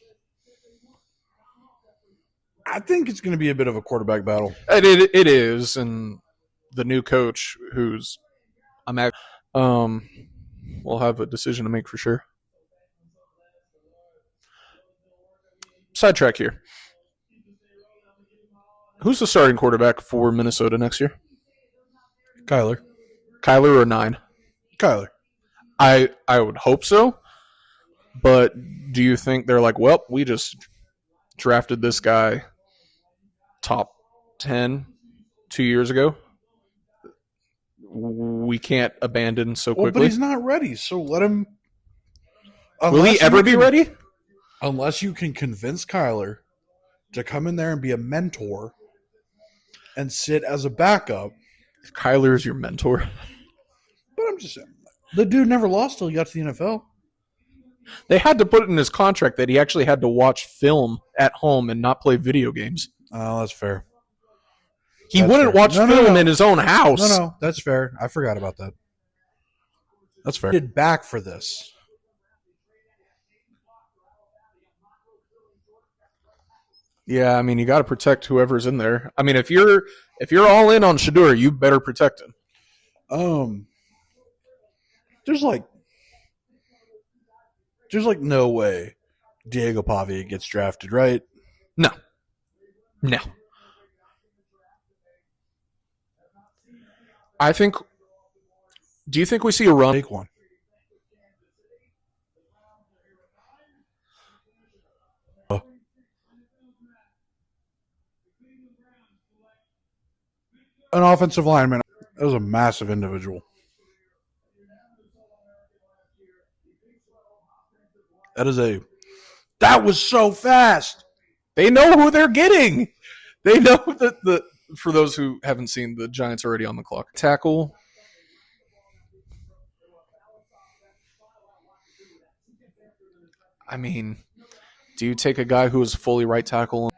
I think it's going to be a bit of a quarterback battle. It is, and the new coach, who's will have a decision to make for sure. Sidetrack here. Who's the starting quarterback for Minnesota next year? Kyler or 9? Kyler. I would hope so, but do you think they're like, well, we just drafted this guy top 10 2 years ago? We can't abandon so quickly. But he's not ready, so let him. Will he ever be ready? Unless you can convince Kyler to come in there and be a mentor and sit as a backup. If Kyler is your mentor. But I'm just saying, the dude never lost till he got to the NFL. They had to put it in his contract that he actually had to watch film at home and not play video games. Oh, that's fair. He wouldn't watch film in his own house. No, that's fair. I forgot about that. That's fair. He did back for this. Yeah, I mean, you got to protect whoever's in there. I mean, if you're all in on Shedeur, you better protect him. There's no way Diego Pavia gets drafted, right? No. I think. Do you think we see a run? Take one. An offensive lineman. That was a massive individual. That was so fast. They know who they're getting. They know that for those who haven't seen, the Giants are already on the clock. Tackle. I mean, do you take a guy who is fully right tackle?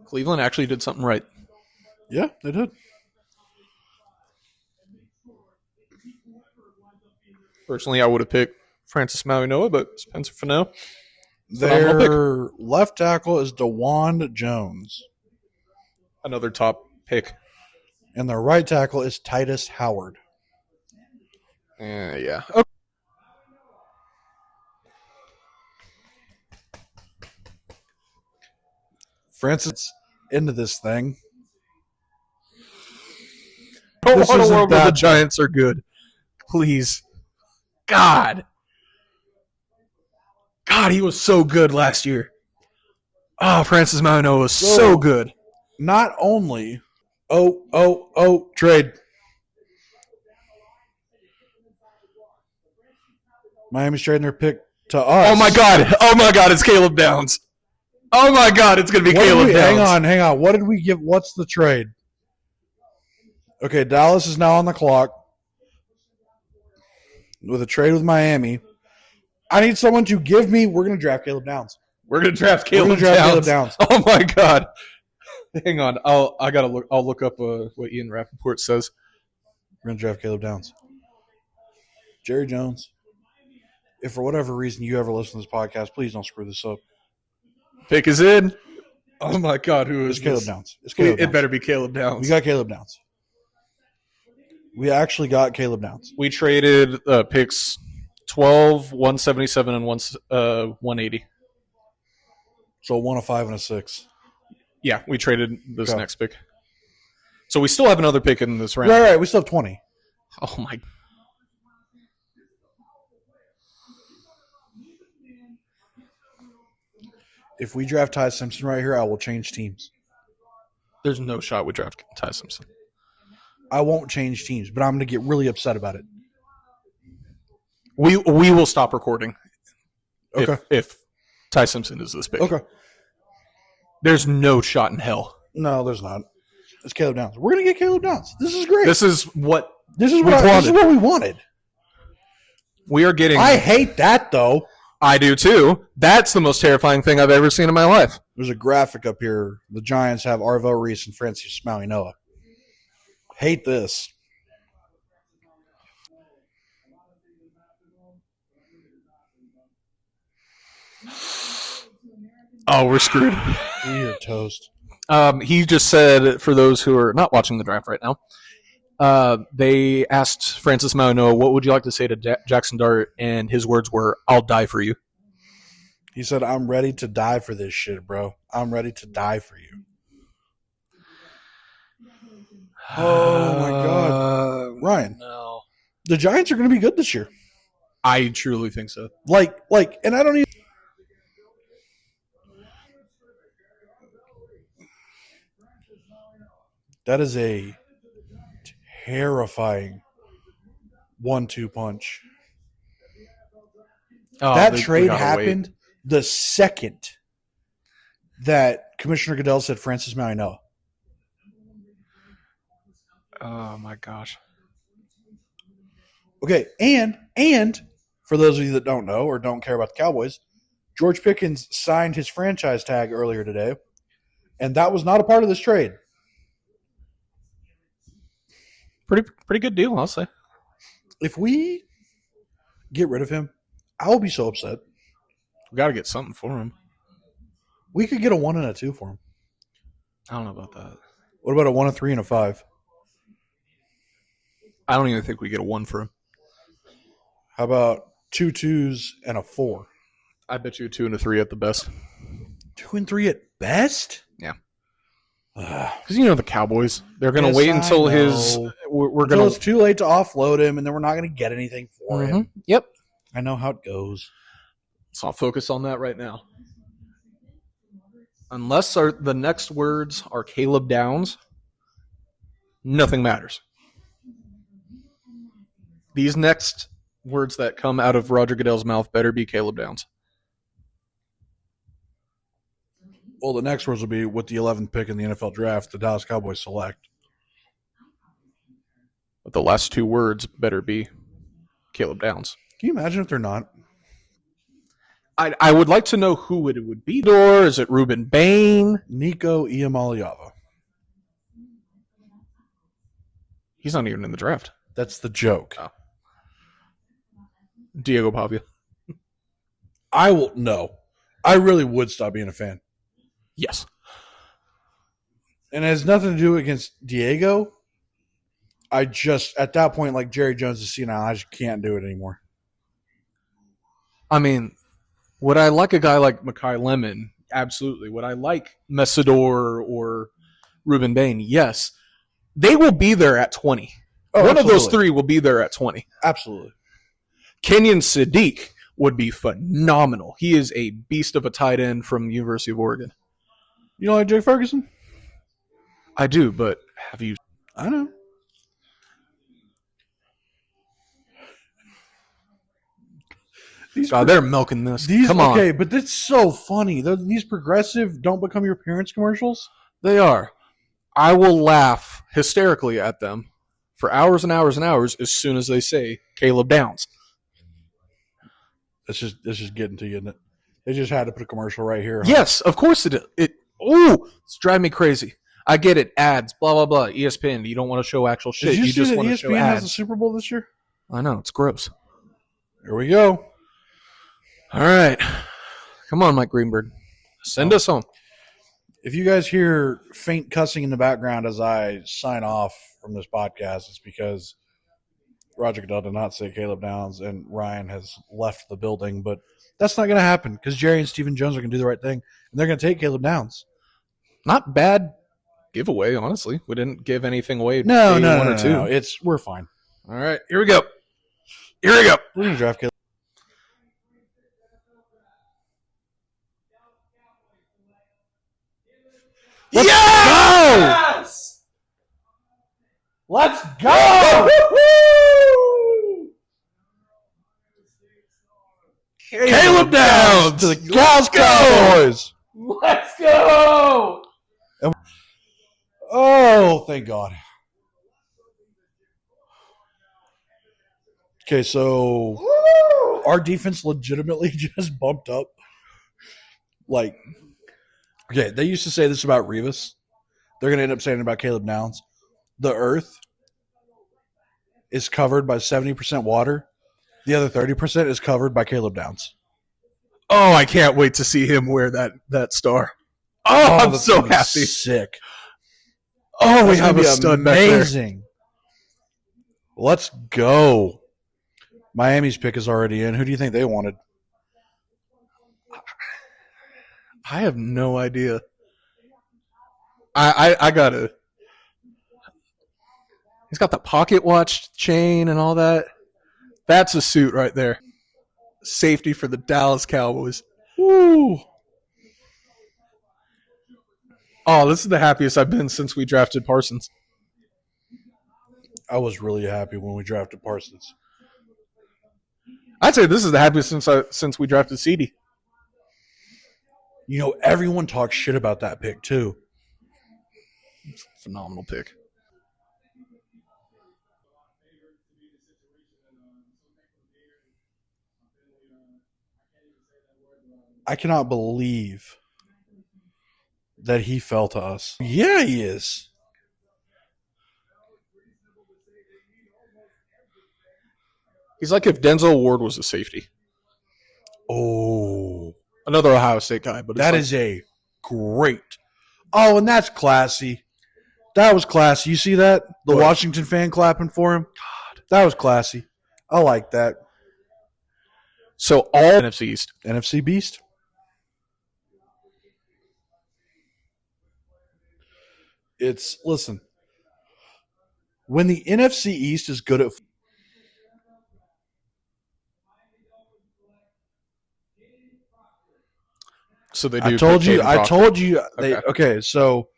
Cleveland actually did something right. Yeah, they did. Personally, I would have picked Francis Mauigoa, but Spencer Fano. Their left tackle is DeWan Jones. Another top pick. And their right tackle is Titus Howard. Yeah. Okay. Francis into this thing. This what a world where the Giants are good. Please. God, he was so good last year. Oh, Francis Mauigoa was so good. Not only, trade. Miami's trading their pick to us. Oh my God, it's Caleb Downs. Oh my God, it's going to be Caleb Downs. Hang on. What did we give? What's the trade? Okay, Dallas is now on the clock with a trade with Miami. I need someone to give me. We're going to draft Caleb Downs. We're going to draft Caleb Downs. Oh my God! Hang on, I'll look up what Ian Rappaport says. We're going to draft Caleb Downs. Jerry Jones. If for whatever reason you ever listen to this podcast, please don't screw this up. Pick is in. Oh my God, who is Caleb Downs? It better be Caleb Downs. We got Caleb Downs. We actually got Caleb Downs. We traded picks 12, 177, and 180. So 1, a 5, and a 6. Yeah, we traded this next pick. So we still have another pick in this round. Right. We still have 20. Oh my. If we draft Ty Simpson right here, I will change teams. There's no shot we draft Ty Simpson. I won't change teams, but I'm going to get really upset about it. We will stop recording. Okay. If Ty Simpson is this pick. Okay. There's no shot in hell. No, there's not. It's Caleb Downs. We're going to get Caleb Downs. This is great. This is what we wanted. We are getting. I hate that, though. I do, too. That's the most terrifying thing I've ever seen in my life. There's a graphic up here. The Giants have Arvell Reese and Francis Mauigoa. Hate this. Oh, we're screwed. We are toast. He just said, for those who are not watching the draft right now, they asked Francis Mauigoa, what would you like to say to Jackson Dart? And his words were, I'll die for you. He said, I'm ready to die for this shit, bro. I'm ready to die for you. Oh, my God. Ryan. No. The Giants are going to be good this year. I truly think so. And I don't even. That is a terrifying 1-2 punch. Oh, that trade happened the second that Commissioner Goodell said Francis Mauigoa. Oh, my gosh. Okay, and for those of you that don't know or don't care about the Cowboys, George Pickens signed his franchise tag earlier today, and that was not a part of this trade. Pretty good deal, I'll say. If we get rid of him, I will be so upset. We got to get something for him. We could get a 1 and a 2 for him. I don't know about that. What about a 1, a 3, and a 5? I don't even think we get a 1 for him. How about 2 2s and a 4? I bet you a 2 and a 3 at the best. 2 and 3 at best? Yeah. Ugh. Because you know the Cowboys. They're going to Yes, wait I until know. we're Until going it's too late to offload him, and then we're not going to get anything for him. Yep. I know how it goes. So I'll focus on that right now. Unless the next words are Caleb Downs, nothing matters. These next words that come out of Roger Goodell's mouth better be Caleb Downs. Well, the next words will be with the 11th pick in the NFL draft, the Dallas Cowboys select. But the last two words better be Caleb Downs. Can you imagine if they're not? I would like to know who it would be. Or is it Reuben Bain? Nico Iamaleava. He's not even in the draft. That's the joke. Oh. Diego Pavia. I really would stop being a fan. Yes. And it has nothing to do against Diego. I just, at that point, like Jerry Jones is senile, I just can't do it anymore. I mean, would I like a guy like Makai Lemon? Absolutely. Would I like Mesidor or Reuben Bain? Yes. They will be there at 20. Oh, One absolutely. of those three will be there at 20. Absolutely. Kenyon Saddiq would be phenomenal. He is a beast of a tight end from the University of Oregon. You know like Jake Ferguson? I do, but have you... I know. God, they're milking this. Come on. Okay, but that's so funny. These progressive don't become your parents commercials. They are. I will laugh hysterically at them for hours and hours and hours as soon as they say Caleb Downs. This is getting to you, isn't it? They just had to put a commercial right here. Huh? Yes, of course it is. It's driving me crazy. I get it. Ads, blah, blah, blah. ESPN, you don't want to show actual shit. Did you see just that want to show ESPN has ads. the Super Bowl this year? I know. It's gross. Here we go. All right. Come on, Mike Greenberg. Send us home. If you guys hear faint cussing in the background as I sign off from this podcast, it's because Roger Goodell did not say Caleb Downs and Ryan has left the building. But that's not going to happen because Jerry and Stephen Jones are going to do the right thing, and they're going to take Caleb Downs. Not bad giveaway, honestly. We didn't give anything away. No, or two. no. We're fine. All right. Here we go. Here we go. We're going to draft Caleb. Let's Yes! go! Let's go! Caleb Downs to the Dallas Cowboys. Let's go! Oh, thank God. Okay, so our defense legitimately just bumped up. Like, okay, they used to say this about Revis. They're going to end up saying it about Caleb Downs. The earth is covered by 70% water. The other 30% is covered by Caleb Downs. Oh, I can't wait to see him wear that star. Oh, I'm that's so gonna be happy. Sick. Oh, we That's have gonna a be stud back there. amazing. Let's go. Miami's pick is already in. Who do you think they wanted? I have no idea. I gotta. He's got the pocket watch chain and all that. That's a suit right there. Safety for the Dallas Cowboys. Woo. Oh, this is the happiest I've been since we drafted Parsons. I was really happy when we drafted Parsons. I'd say this is the happiest since we drafted CD. You know, everyone talks shit about that pick, too. Phenomenal pick. I cannot believe that he fell to us. Yeah, he is. He's like if Denzel Ward was a safety. Oh, Another Ohio State guy, but that is a great. Oh, and that's classy. That was classy. You see that? The What? Washington fan clapping for him? God. That was classy. I like that. So all NFC East. NFC Beast? Listen, when the NFC East is good at So they do. I told you. Okay. So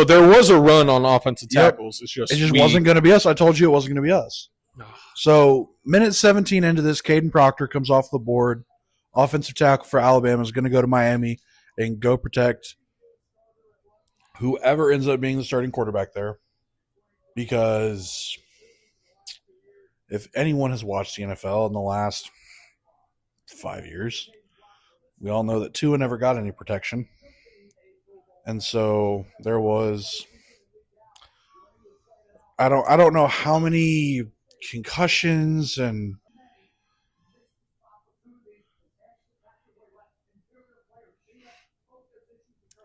there was a run on offensive tackles. It just wasn't going to be us. I told you it wasn't going to be us. So minute 17 into this, Kayden Proctor comes off the board. Offensive tackle for Alabama is going to go to Miami and go protect whoever ends up being the starting quarterback there. Because if anyone has watched the NFL in the last 5 years, we all know that Tua never got any protection. And so there was, I don't know how many concussions and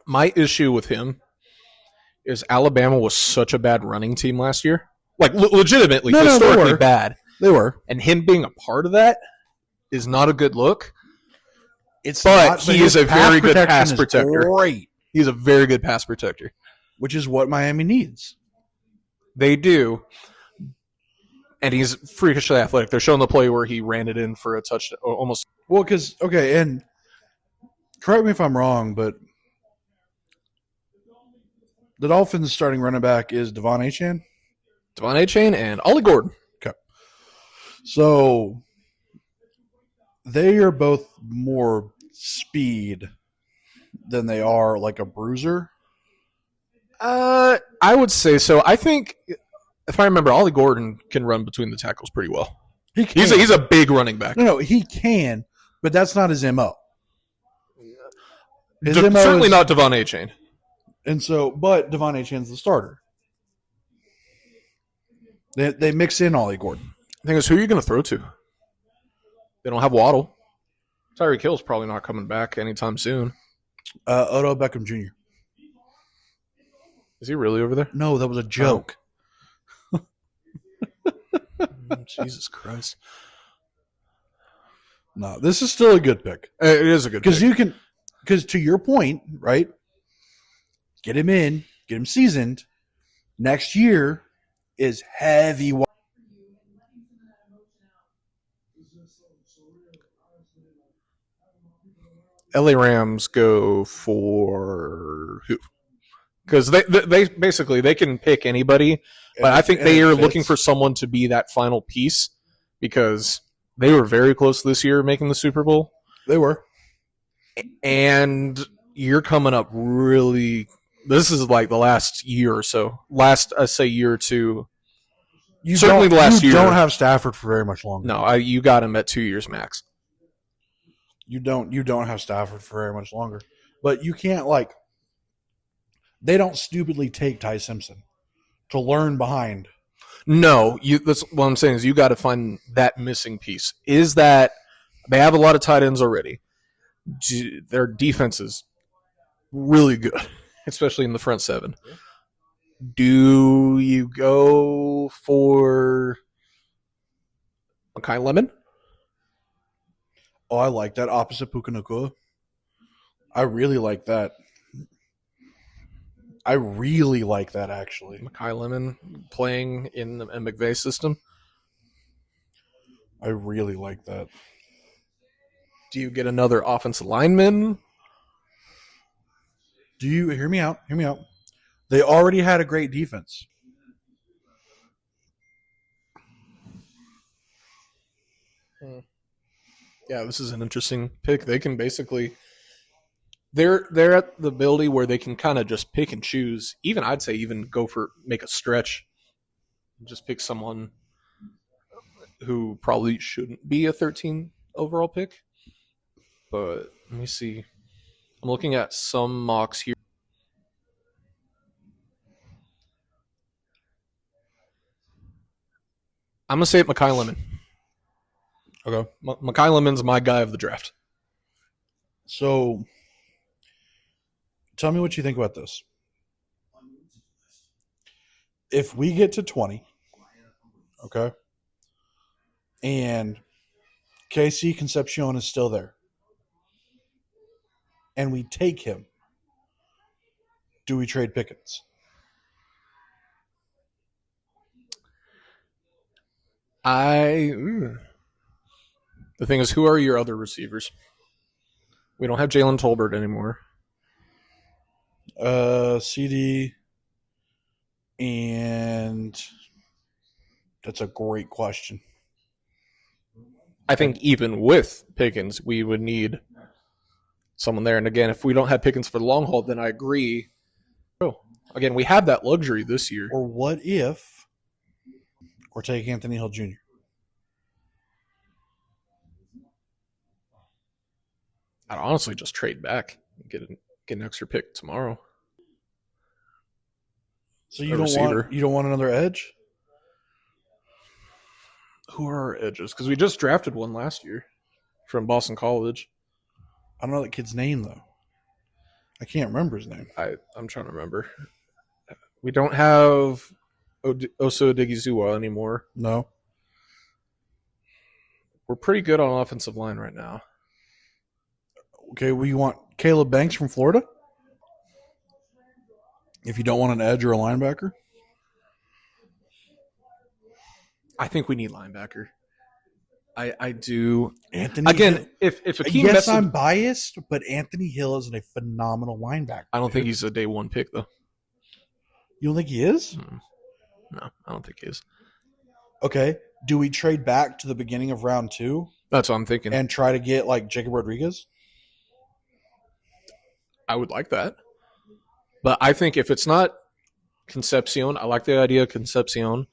my issue with him is Alabama was such a bad running team last year. Like, legitimately, historically bad. They were. And him being a part of that is not a good look. He is a very good pass protector. Great. He's a very good pass protector. Which is what Miami needs. They do. And he's freakishly athletic. They're showing the play where he ran it in for a touchdown. Almost. Well, because, okay, and correct me if I'm wrong, but the Dolphins' starting running back is Devon Achane? Devon Achane and Ollie Gordon. Okay. So they are both more speed than they are like a bruiser. I would say so. I think, if I remember, Ollie Gordon can run between the tackles pretty well. He's a big running back. No, he can, but that's not his MO. Certainly not Devon Achane. And so, but Devon Achane's the starter. They mix in Ollie Gordon. The thing is, who are you going to throw to? They don't have Waddle. Tyreek Hill's probably not coming back anytime soon. Odell Beckham Jr. Is he really over there? No, that was a joke. Oh. Jesus Christ. No, this is still a good pick. It is a good pick. Because to your point, right? Get him in, get him seasoned. Next year is heavy. LA Rams go for who? Because they basically they can pick anybody, but I think they are looking for someone to be that final piece because they were very close this year making the Super Bowl. They were. And you're coming up really. This is like the last year or so. I say year or two. Certainly the last year. You don't have Stafford for very much longer. No, you got him at 2 years max. You don't have Stafford for very much longer. But you can't they don't stupidly take Ty Simpson to learn behind. No, that's what I'm saying is you got to find that missing piece. Is that they have a lot of tight ends already. Their defense is really good, especially in the front seven. Do you go for Makai Lemon? Oh, I like that. Opposite Puka. I really like that. I really like that, actually. Makai Lemon playing in the McVay system. I really like that. Do you get another offensive lineman? Do you hear me out? Hear me out. They already had a great defense. Yeah, this is an interesting pick. They can basically they're at the ability where they can kind of just pick and choose. Even I'd say make a stretch. Just pick someone who probably shouldn't be a 13 overall pick. But let me see. I'm looking at some mocks here. I'm going to say it Makai Lemon. Okay. Makai Lemon's my guy of the draft. So, tell me what you think about this. If we get to 20, okay, and KC Concepcion is still there, and we take him, do we trade Pickens? The thing is, who are your other receivers? We don't have Jalen Tolbert anymore. CD, and that's a great question. I think even with Pickens, we would need someone there. And again, if we don't have Pickens for the long haul, then I agree. Oh, again, we have that luxury this year. Or what if we're taking Anthony Hill Jr.? I'd honestly just trade back and get an extra pick tomorrow. So you don't want another edge? Who are our edges? Because we just drafted one last year from Boston College. I don't know that kid's name though. I can't remember his name. I'm trying to remember. We don't have Oso Odighizuwa anymore. No. We're pretty good on offensive line right now. Okay, well, you want Caleb Banks from Florida? If you don't want an edge or a linebacker? I think we need linebacker. I do. Anthony again, Hill. if Akeem Yes, Mesidor, I'm biased, but Anthony Hill is a phenomenal linebacker. I don't think he's a day one pick though. You don't think he is? No, I don't think he is. Okay. Do we trade back to the beginning of round 2? That's what I'm thinking. And try to get like Jacob Rodriguez? I would like that. But I think if it's not Concepcion, I like the idea of Concepcion.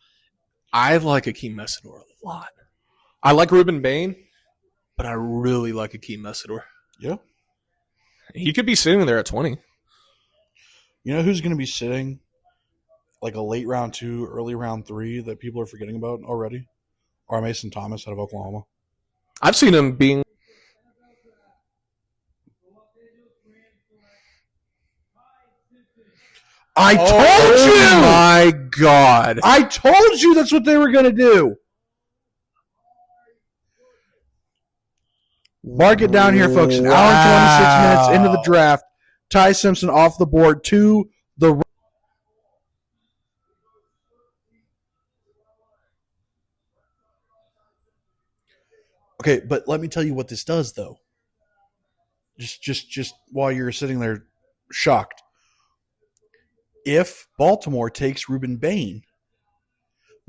I like Akeem Mesidor a lot. I like Reuben Bain, but I really like Akeem Mesidor. Yeah. He could be sitting there at 20. You know who's going to be sitting like a late round 2, early round 3 that people are forgetting about already? R. Mason Thomas out of Oklahoma. I've seen him being... I told you! Oh my God. I told you that's what they were going to do. Mark it down here, folks. An hour and 26 minutes into the draft. Ty Simpson off the board to the... Okay, but let me tell you what this does, though. Just while you're sitting there shocked. If Baltimore takes Reuben Bain,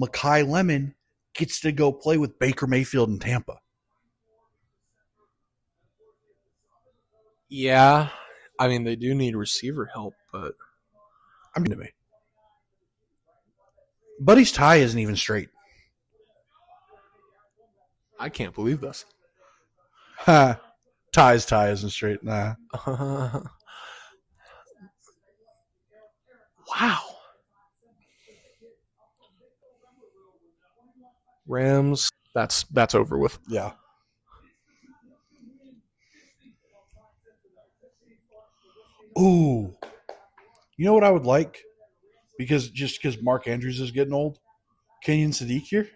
Makai Lemon gets to go play with Baker Mayfield in Tampa. Yeah. I mean, they do need receiver help, but... I'm going to be. Buddy's tie isn't even straight. I can't believe this. Ha. Ty's tie isn't straight. Nah. Wow. Rams, that's over with. Yeah. Ooh. You know what I would like? Because Mark Andrews is getting old. Kenyon Saddiq here.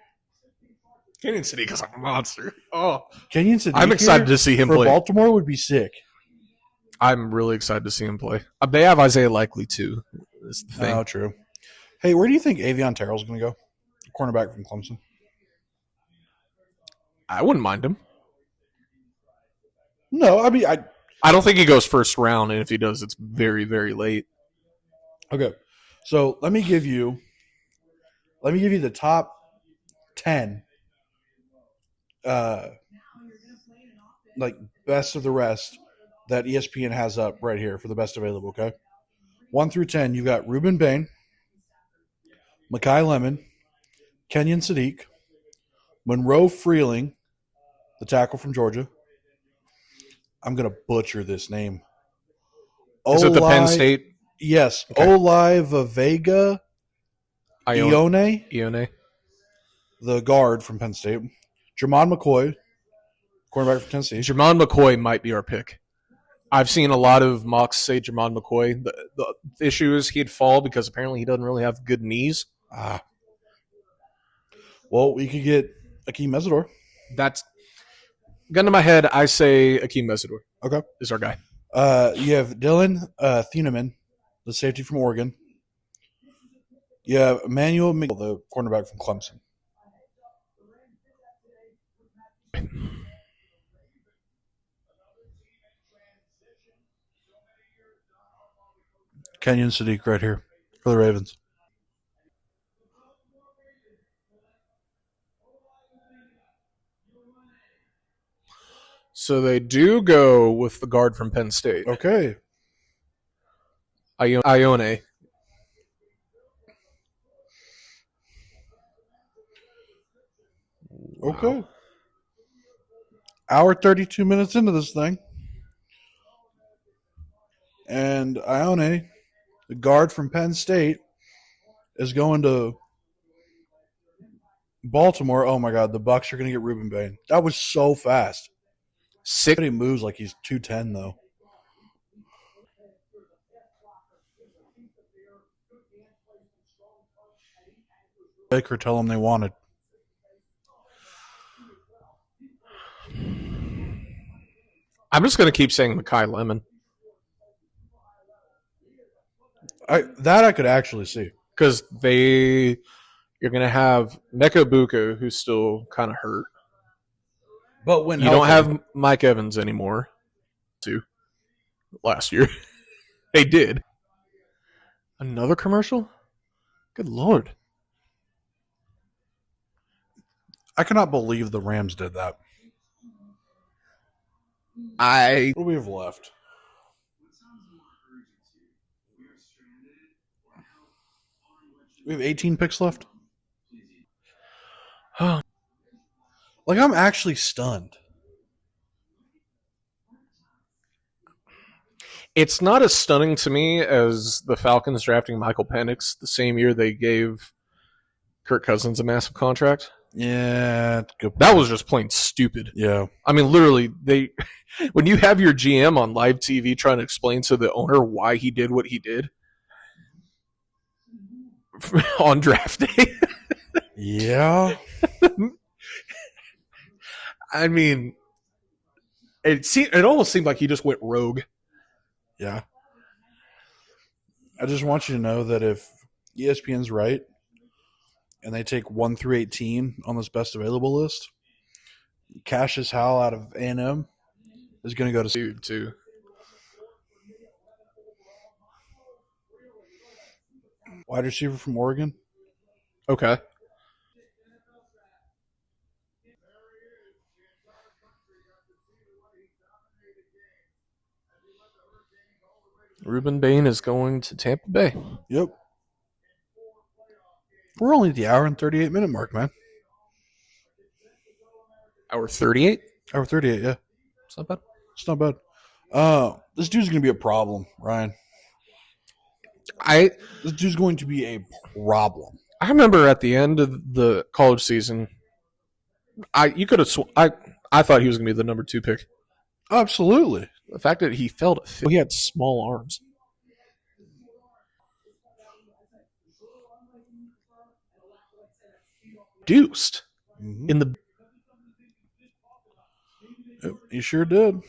Kenyon Saddiq is a monster. Oh, Kenyon Saddiq. I'm excited to see him for play. Baltimore would be sick. I'm really excited to see him play. They have Isaiah Likely too. Is the thing. Oh, true. Hey, where do you think Avion Terrell's going to go? Cornerback from Clemson. I wouldn't mind him. No, I mean I don't think he goes first round, and if he does, it's very, very late. Okay, so let me give you the top 10, like best of the rest that ESPN has up right here for the best available. Okay, 1 through 10, you've got Reuben Bain, Makai Lemon, Kenyon Saddiq, Monroe Freeling, the tackle from Georgia. I'm gonna butcher this name. Is it the Penn State? Yes, Okay. Vega Ioane, the guard from Penn State. Jermon McCoy, cornerback from Tennessee. Jermon McCoy might be our pick. I've seen a lot of mocks say Jermon McCoy. The issue is he'd fall because apparently he doesn't really have good knees. Well, we could get Akeem Mesidor. That's gun to my head. I say Akeem Mesidor. Okay, is our guy. You have Dylan Thieneman, the safety from Oregon. You have Emmanuel McGill, the cornerback from Clemson. Kenyon Saddiq right here for the Ravens. So they do go with the guard from Penn State. Okay. Ioane. Okay. Wow. Hour 32 minutes into this thing. And Ioane, the guard from Penn State, is going to Baltimore. Oh my God, the Bucks are going to get Reuben Bain. That was so fast. He moves like he's 210 though. Baker tell them they wanted. I'm just going to keep saying Makai Lemon. I could actually see. Because you're going to have Neko Buka, who's still kind of hurt. But when you don't have Mike Evans anymore, too, last year. They did. Another commercial? Good Lord. I cannot believe the Rams did that. What do we have left? We have 18 picks left. Like, I'm actually stunned. It's not as stunning to me as the Falcons drafting Michael Penix the same year they gave Kirk Cousins a massive contract. Yeah, good. That was just plain stupid. Yeah. I mean, literally, when you have your GM on live TV trying to explain to the owner why he did what he did on draft day. Yeah. I mean, it almost seemed like he just went rogue. Yeah. I just want you to know that if ESPN's right and they take 1 through 18 on this best available list, Cassius Howell out of A&M is going to go to dude too. Wide receiver from Oregon. Okay. Reuben Bain is going to Tampa Bay. Yep. We're only at the hour and 38 minute mark, man. Hour 38? Hour 38, yeah. It's not bad. It's not bad. This dude's going to be a problem, Ryan. This dude's going to be a problem. I remember at the end of the college season, I thought he was going to be the number 2 pick. Absolutely. The fact that he fell to he had small arms. Deuced in the. He sure did.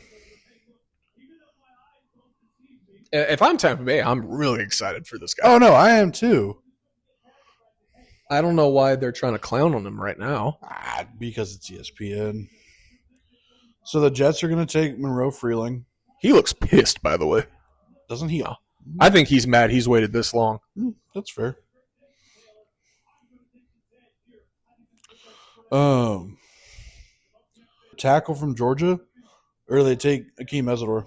If I'm Tampa Bay, I'm really excited for this guy. Oh, no, I am too. I don't know why they're trying to clown on him right now. Because it's ESPN. So the Jets are going to take Monroe Freeling. He looks pissed, by the way. Doesn't he? I think he's mad he's waited this long. That's fair. Tackle from Georgia, or they take Akeem Mesidor?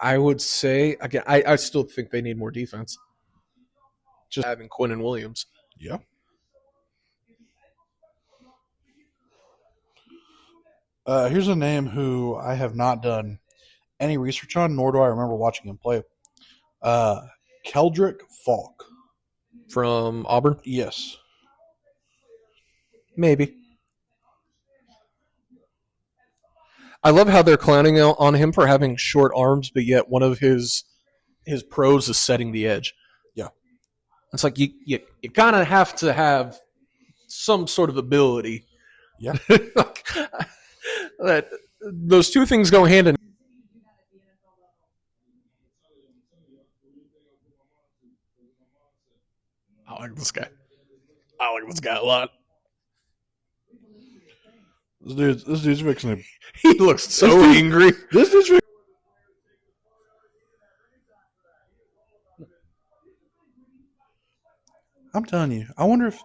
I would say, again, I still think they need more defense. Just having Quinnen Williams. Yeah. Here's a name who I have not done any research on, nor do I remember watching him play. Keldrick Falk. From Auburn? Yes. Maybe. I love how they're clowning on him for having short arms, but yet one of his pros is setting the edge. Yeah. It's like you kind of have to have some sort of ability. Yeah. That those two things go hand in hand. I like this guy. I like this guy a lot. This dude's fixing to. He looks so angry. This dude's fixing. I'm telling you. I wonder if.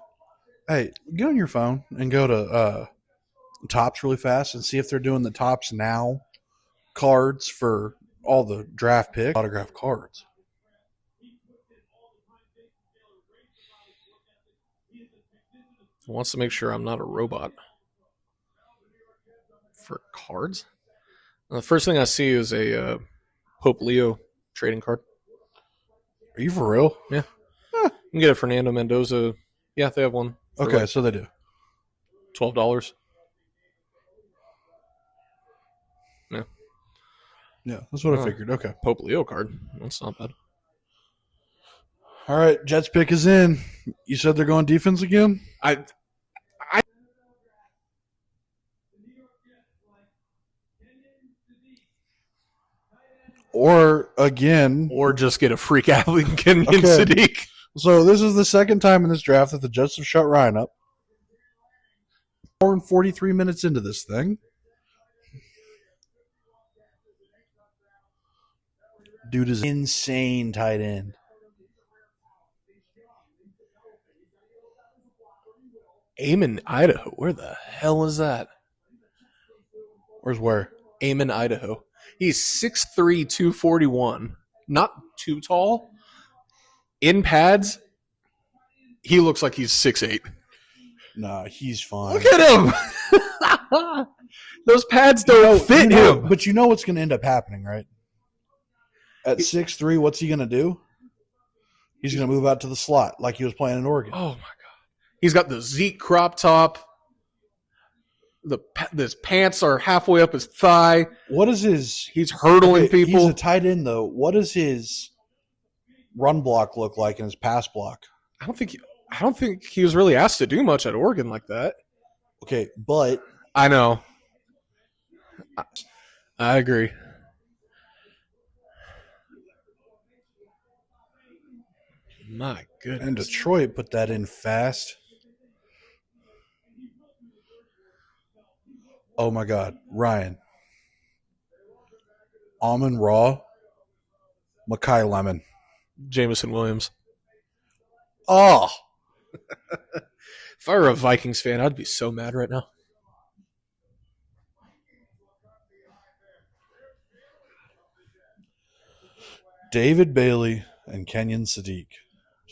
Hey, get on your phone and go to Tops really fast and see if they're doing the Tops Now cards for all the draft pick autograph cards. Wants to make sure I'm not a robot. For cards? The first thing I see is a Pope Leo trading card. Are you for real? Yeah. You can get a Fernando Mendoza. Yeah, they have one. Okay, like so they do. $12. Yeah. Yeah, that's what I figured. Okay. Pope Leo card. That's not bad. All right, Jets pick is in. You said they're going defense again? Or again. Or just get a freak athlete, Kenyon Saddiq. So this is the second time in this draft that the Jets have shut Ryan up. 4 and 43 minutes into this thing. Dude is insane tight end. Amon, Idaho. Where the hell is that? Where's where? Amon, Idaho. He's 6'3", 241. Not too tall. In pads, he looks like he's 6'8". Nah, he's fine. Look at him. Those pads don't fit him. But you know what's going to end up happening, right? At 6'3", what's he going to do? He's going to move out to the slot like he was playing in Oregon. Oh, my God. He's got the Zeke crop top. His pants are halfway up his thigh. What is his... He's hurdling people. He's a tight end, though. What does his run block look like in his pass block? I don't think he was really asked to do much at Oregon like that. Okay, but... I know. I agree. My goodness. And Detroit put that in fast. Oh, my God. Ryan. Amon-Ra. Makai Lemon. Jameson Williams. Oh. If I were a Vikings fan, I'd be so mad right now. David Bailey and Kenyon Saddiq.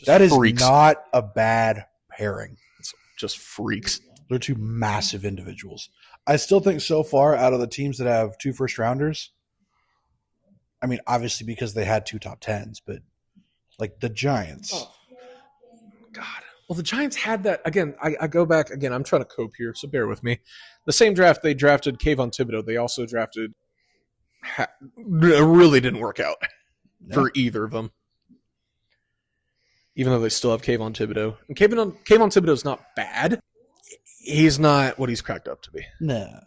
That is freaks. Not a bad pairing. It's just freaks. They're two massive individuals. I still think so far out of the teams that have 2 first-rounders, I mean, obviously because they had 2 top 10s, but like the Giants. Oh. God. Well, the Giants had that. Again, I go back. Again, I'm trying to cope here, so bear with me. The same draft they drafted Kayvon Thibodeau. They also drafted it really didn't work out for either of them. Even though they still have Kayvon Thibodeau. And Kayvon Thibodeau's not bad. He's not what he's cracked up to be. No.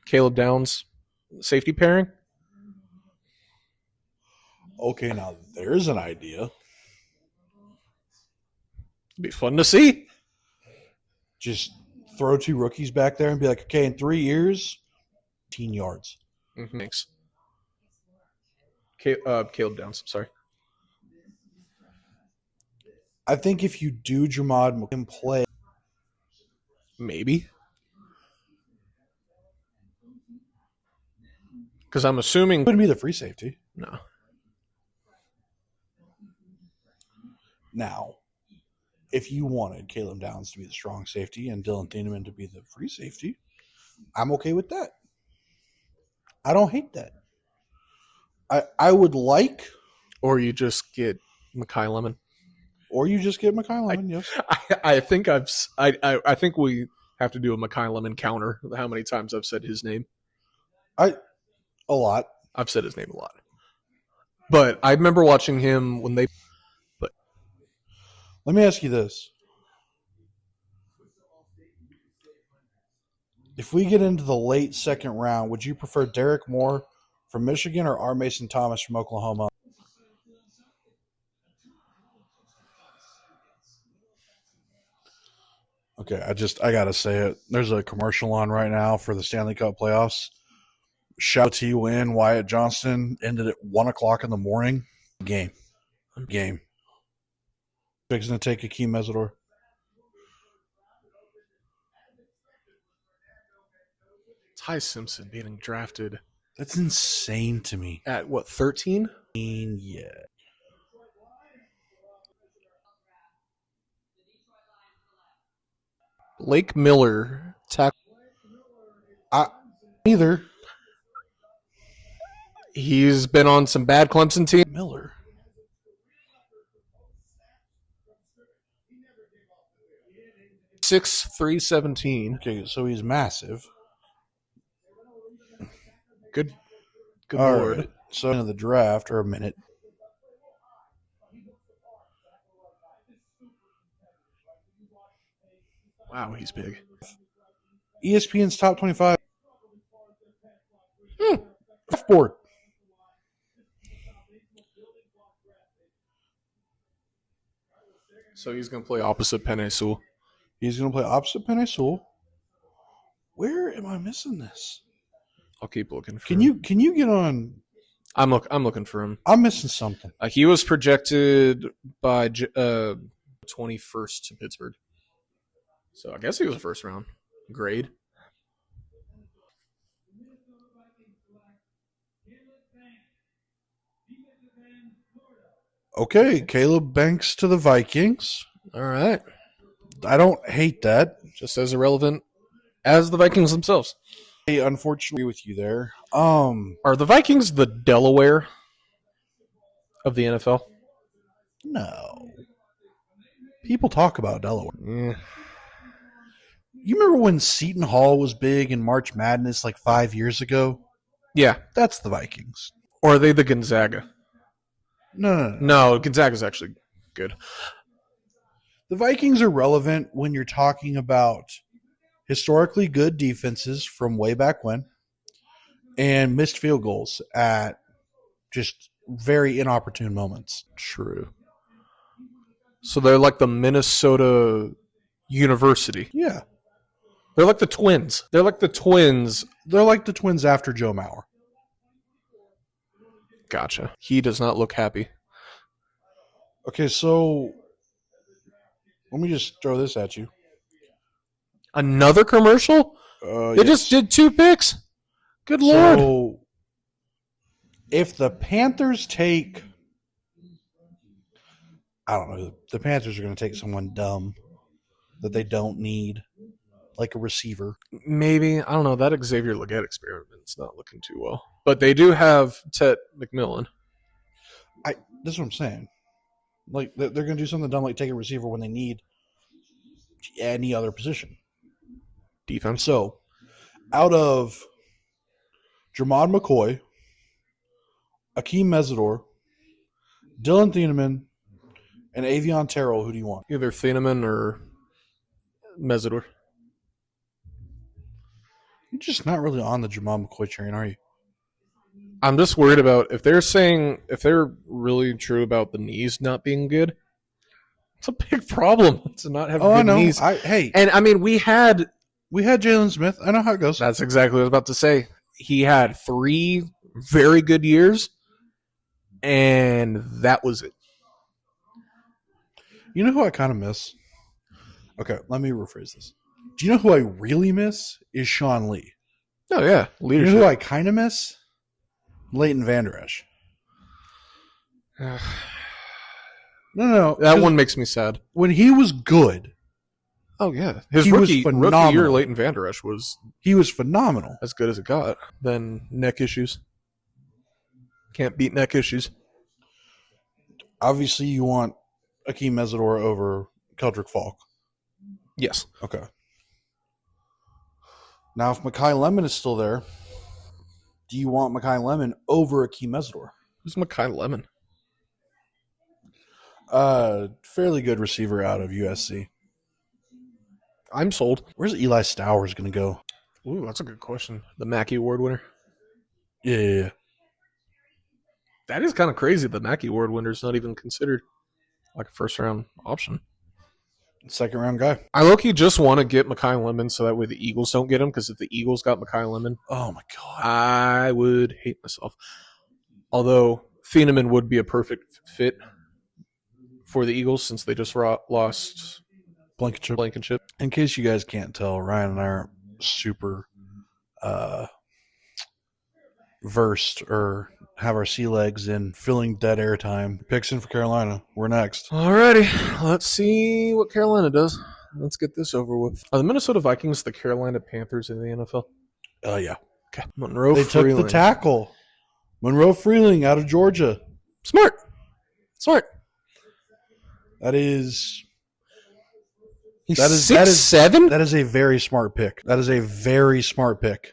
Caleb Downs, safety pairing. Okay, now there's an idea. It'd be fun to see. Just throw 2 rookies back there and be like, okay, in 3 years, 18 yards. Mm-hmm. Thanks. Caleb Downs, sorry. I think if you do Jamad can play. Maybe. Because I'm assuming. Wouldn't be the free safety. No. Now, if you wanted Caleb Downs to be the strong safety and Dylan Thieneman to be the free safety, I'm okay with that. I don't hate that. I would like. Or you just get Makai Lemon. Or you just get Makai Lemon, yes. I think we have to do a Makai Lemon counter. How many times I've said his name? A lot. I've said his name a lot. But I remember watching him when they. But let me ask you this: if we get into the late second round, would you prefer Derek Moore from Michigan or R. Mason Thomas from Oklahoma? Okay, I gotta say it. There's a commercial on right now for the Stanley Cup playoffs. Shout to you in Wyatt Johnston ended at 1:00 in the morning. Game. Fixing to take Akeem Mesidor. Ty Simpson being drafted That's insane to me. at what, 13? Yeah. Blake Miller tackle. Either He's been on some bad Clemson teams. Miller. Six 317. Okay, so he's massive. Good All lord. right. So into the draft or a minute. Wow, he's big. ESPN's top 25. Board. So he's going to play opposite Penei Sewell. He's going to play opposite Penei Sewell. Where am I missing this? I'll keep looking for Can him. you get on? I'm looking for him. I'm missing something. He was projected by 21st to Pittsburgh. So I guess he was a first round grade. Okay, Caleb Banks to the Vikings. All right. I don't hate that. Just as irrelevant as the Vikings themselves. I unfortunately with you there. Are the Vikings the Delaware of the NFL? No. People talk about Delaware. Yeah. You remember when Seton Hall was big in March Madness like 5 years ago? Yeah. That's the Vikings. Or are they the Gonzaga? No. No, Gonzaga's actually good. The Vikings are relevant when you're talking about historically good defenses from way back when and missed field goals at just very inopportune moments. True. So they're like the Minnesota University. Yeah. They're like the Twins. They're like the Twins. They're like the Twins after Joe Mauer. Gotcha. He does not look happy. Okay, so let me just throw this at you. Another commercial? They just did 2 picks? Good lord. So if the Panthers take, I don't know, the Panthers are going to take someone dumb that they don't need, like a receiver. Maybe. I don't know. That Xavier Legette experiment's not looking too well. But they do have Tet McMillan. That's what I'm saying. Like, they're going to do something dumb like take a receiver when they need any other position. Defense. So, out of Jermod McCoy, Akeem Mesidor, Dylan Thieneman, and Avion Terrell, who do you want? Either Thieneman or Mesidor. You're just not really on the Jermod McCoy train, are you? I'm just worried about if they're really true about the knees not being good. It's a big problem to not have good knees. And I mean, we had Jalen Smith. I know how it goes. That's exactly what I was about to say. He had 3 very good years, and that was it. You know who I kind of miss? Okay, let me rephrase this. Do you know who I really miss? Is Sean Lee. Oh, yeah. Leadership. You know who I kind of miss? Leighton Vander Esch. No. That one makes me sad. When he was good. Oh, yeah. His He was rookie phenomenal. year, Leighton Vander Esch, was He was phenomenal. as good as it got. Then neck issues. Can't beat neck issues. Obviously, you want Akeem Mesidor over Keldrick Falk. Yes. Okay. Now, if Makai Lemon is still there, do you want Makai Lemon over Akeem Mesidor? Who's Makai Lemon? Fairly good receiver out of USC. I'm sold. Where's Eli Stowers going to go? Ooh, that's a good question. The Mackey Award winner. Yeah. That is kind of crazy. The Mackey Award winner is not even considered like a first-round option. Second round guy. I low-key just want to get Makai Lemon so that way the Eagles don't get him, because if the Eagles got Makai Lemon, Oh my god. I would hate myself. Although Thieneman would be a perfect fit for the Eagles since they just lost Blankenship. In case you guys can't tell, Ryan and I aren't super versed or have our sea legs in filling dead air time. Picks in for Carolina. We're next. Alrighty, let's see what Carolina does. Let's get this over with. Are the Minnesota Vikings the Carolina Panthers in the NFL? Yeah. Okay. Monroe They Freeling. took the tackle. Monroe Freeling out of Georgia. Smart. That is He's That is- 6'7"? that is a very smart pick.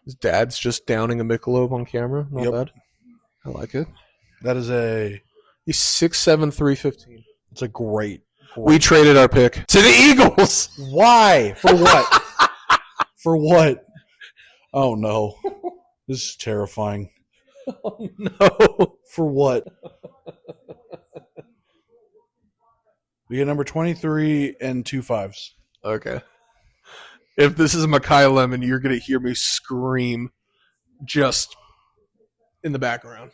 His dad's just downing a Michelob on camera. Not Yep. bad. I like it. He's 6'7", 315. It's a great. We traded our pick to the Eagles. Why? For what? For what? Oh no. This is terrifying. Oh, no. For what? We get number 23 and 2 5s. Okay. If this is Makai Lemon, you're going to hear me scream just in the background.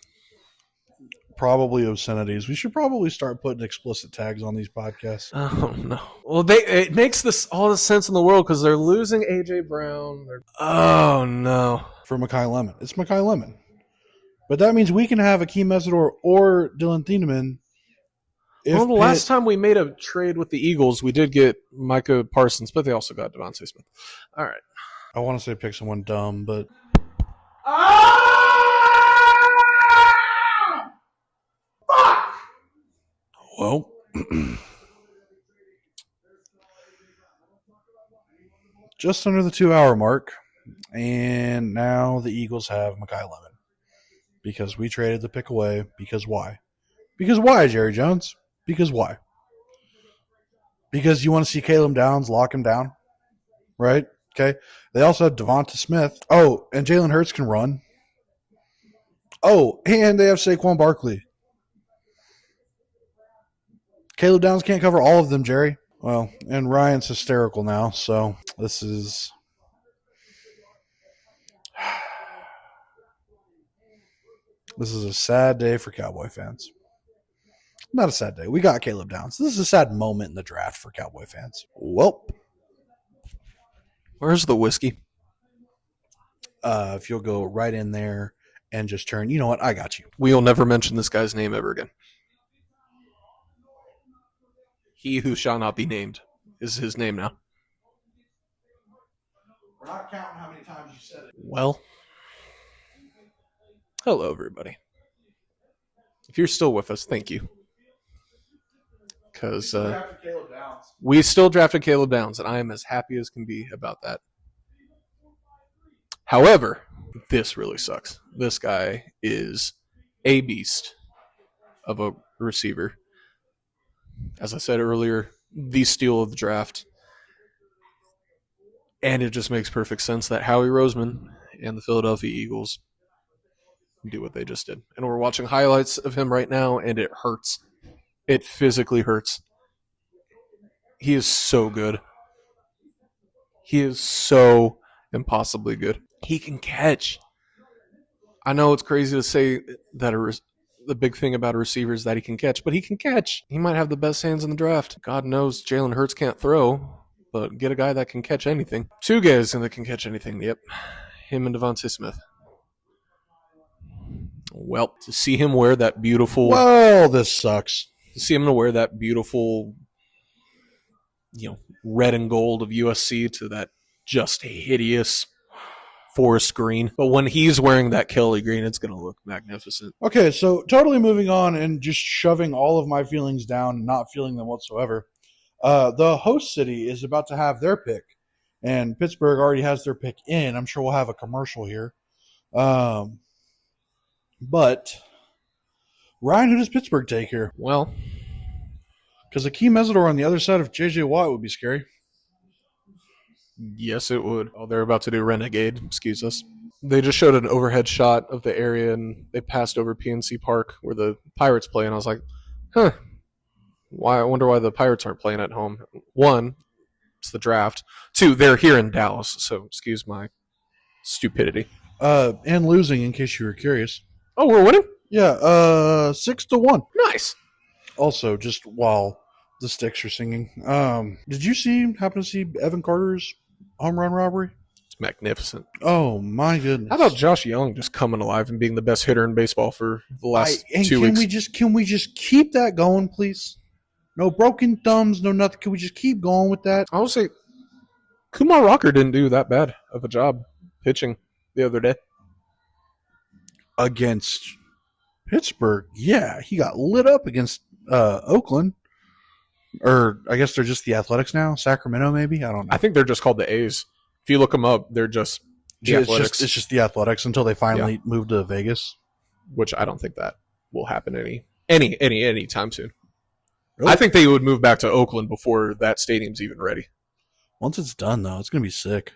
Probably obscenities. We should probably start putting explicit tags on these podcasts. Oh, no. Well, it makes this all the sense in the world because they're losing A.J. Brown. Oh, no. For Makai Lemon. It's Makai Lemon. But that means we can have Akeem Mesidor or Dylan Thieneman. Well, the last time we made a trade with the Eagles, we did get Micah Parsons, but they also got Devontae Smith. All right. I want to say pick someone dumb, but... Well... just under the 2-hour mark. And now the Eagles have Makai Lemon. Because we traded the pick away. Because why? Because why, Jerry Jones? Because why? Because you want to see Caleb Downs lock him down? Right? Okay. They also have Devonta Smith. Oh, and Jalen Hurts can run. Oh, and they have Saquon Barkley. Caleb Downs can't cover all of them, Jerry. Well, and Ryan's hysterical now, so this is... This is a sad day for Cowboy fans. Not a sad day. We got Caleb Downs. This is a sad moment in the draft for Cowboy fans. Well, where's the whiskey? If you'll go right in there and just turn, you know what? I got you. We'll never mention this guy's name ever again. He who shall not be named is his name now. We're not counting how many times you said it. Well, hello, everybody. If you're still with us, thank you. Because we still drafted Caleb Downs, and I am as happy as can be about that. However, this really sucks. This guy is a beast of a receiver. As I said earlier, the steal of the draft. And it just makes perfect sense that Howie Roseman and the Philadelphia Eagles do what they just did. And we're watching highlights of him right now, and it hurts. It physically hurts. He is so good. He is so impossibly good. He can catch. I know it's crazy to say that the big thing about a receiver is that he can catch, but he can catch. He might have the best hands in the draft. God knows Jalen Hurts can't throw, but get a guy that can catch anything. Two guys that can catch anything. Yep. Him and Devontae Smith. Well, to see him wear that beautiful... Well, this sucks. To see him wear that beautiful, red and gold of USC to that just hideous forest green. But when he's wearing that Kelly green, it's going to look magnificent. Okay, so totally moving on and just shoving all of my feelings down, not feeling them whatsoever. The host city is about to have their pick, and Pittsburgh already has their pick in. I'm sure we'll have a commercial here. But, Ryan, who does Pittsburgh take here? Well, because Akeem Mesidor on the other side of J.J. Watt would be scary. Yes, it would. Oh, they're about to do Renegade. Excuse us. They just showed an overhead shot of the area, and they passed over PNC Park where the Pirates play, and I was like, Why? I wonder why the Pirates aren't playing at home. One, it's the draft. Two, they're here in Dallas, so excuse my stupidity. And losing, in case you were curious. Oh, we're winning? Yeah, 6-1. Nice. Also, just while the Sticks are singing, did you happen to see Evan Carter's home run robbery? It's magnificent. Oh my goodness! How about Josh Young just coming alive and being the best hitter in baseball for the last 2 weeks? Can we just keep that going, please? No broken thumbs, no nothing. Can we just keep going with that? I would say Kumar Rocker didn't do that bad of a job pitching the other day. Against Pittsburgh, yeah, he got lit up against Oakland. Or I guess they're just the Athletics now. Sacramento, maybe? I don't know. I think they're just called the A's. If you look them up, they're just the Athletics. It's just the Athletics until they finally move to Vegas. Which I don't think that will happen any time soon. Really? I think they would move back to Oakland before that stadium's even ready. Once it's done, though, it's going to be sick.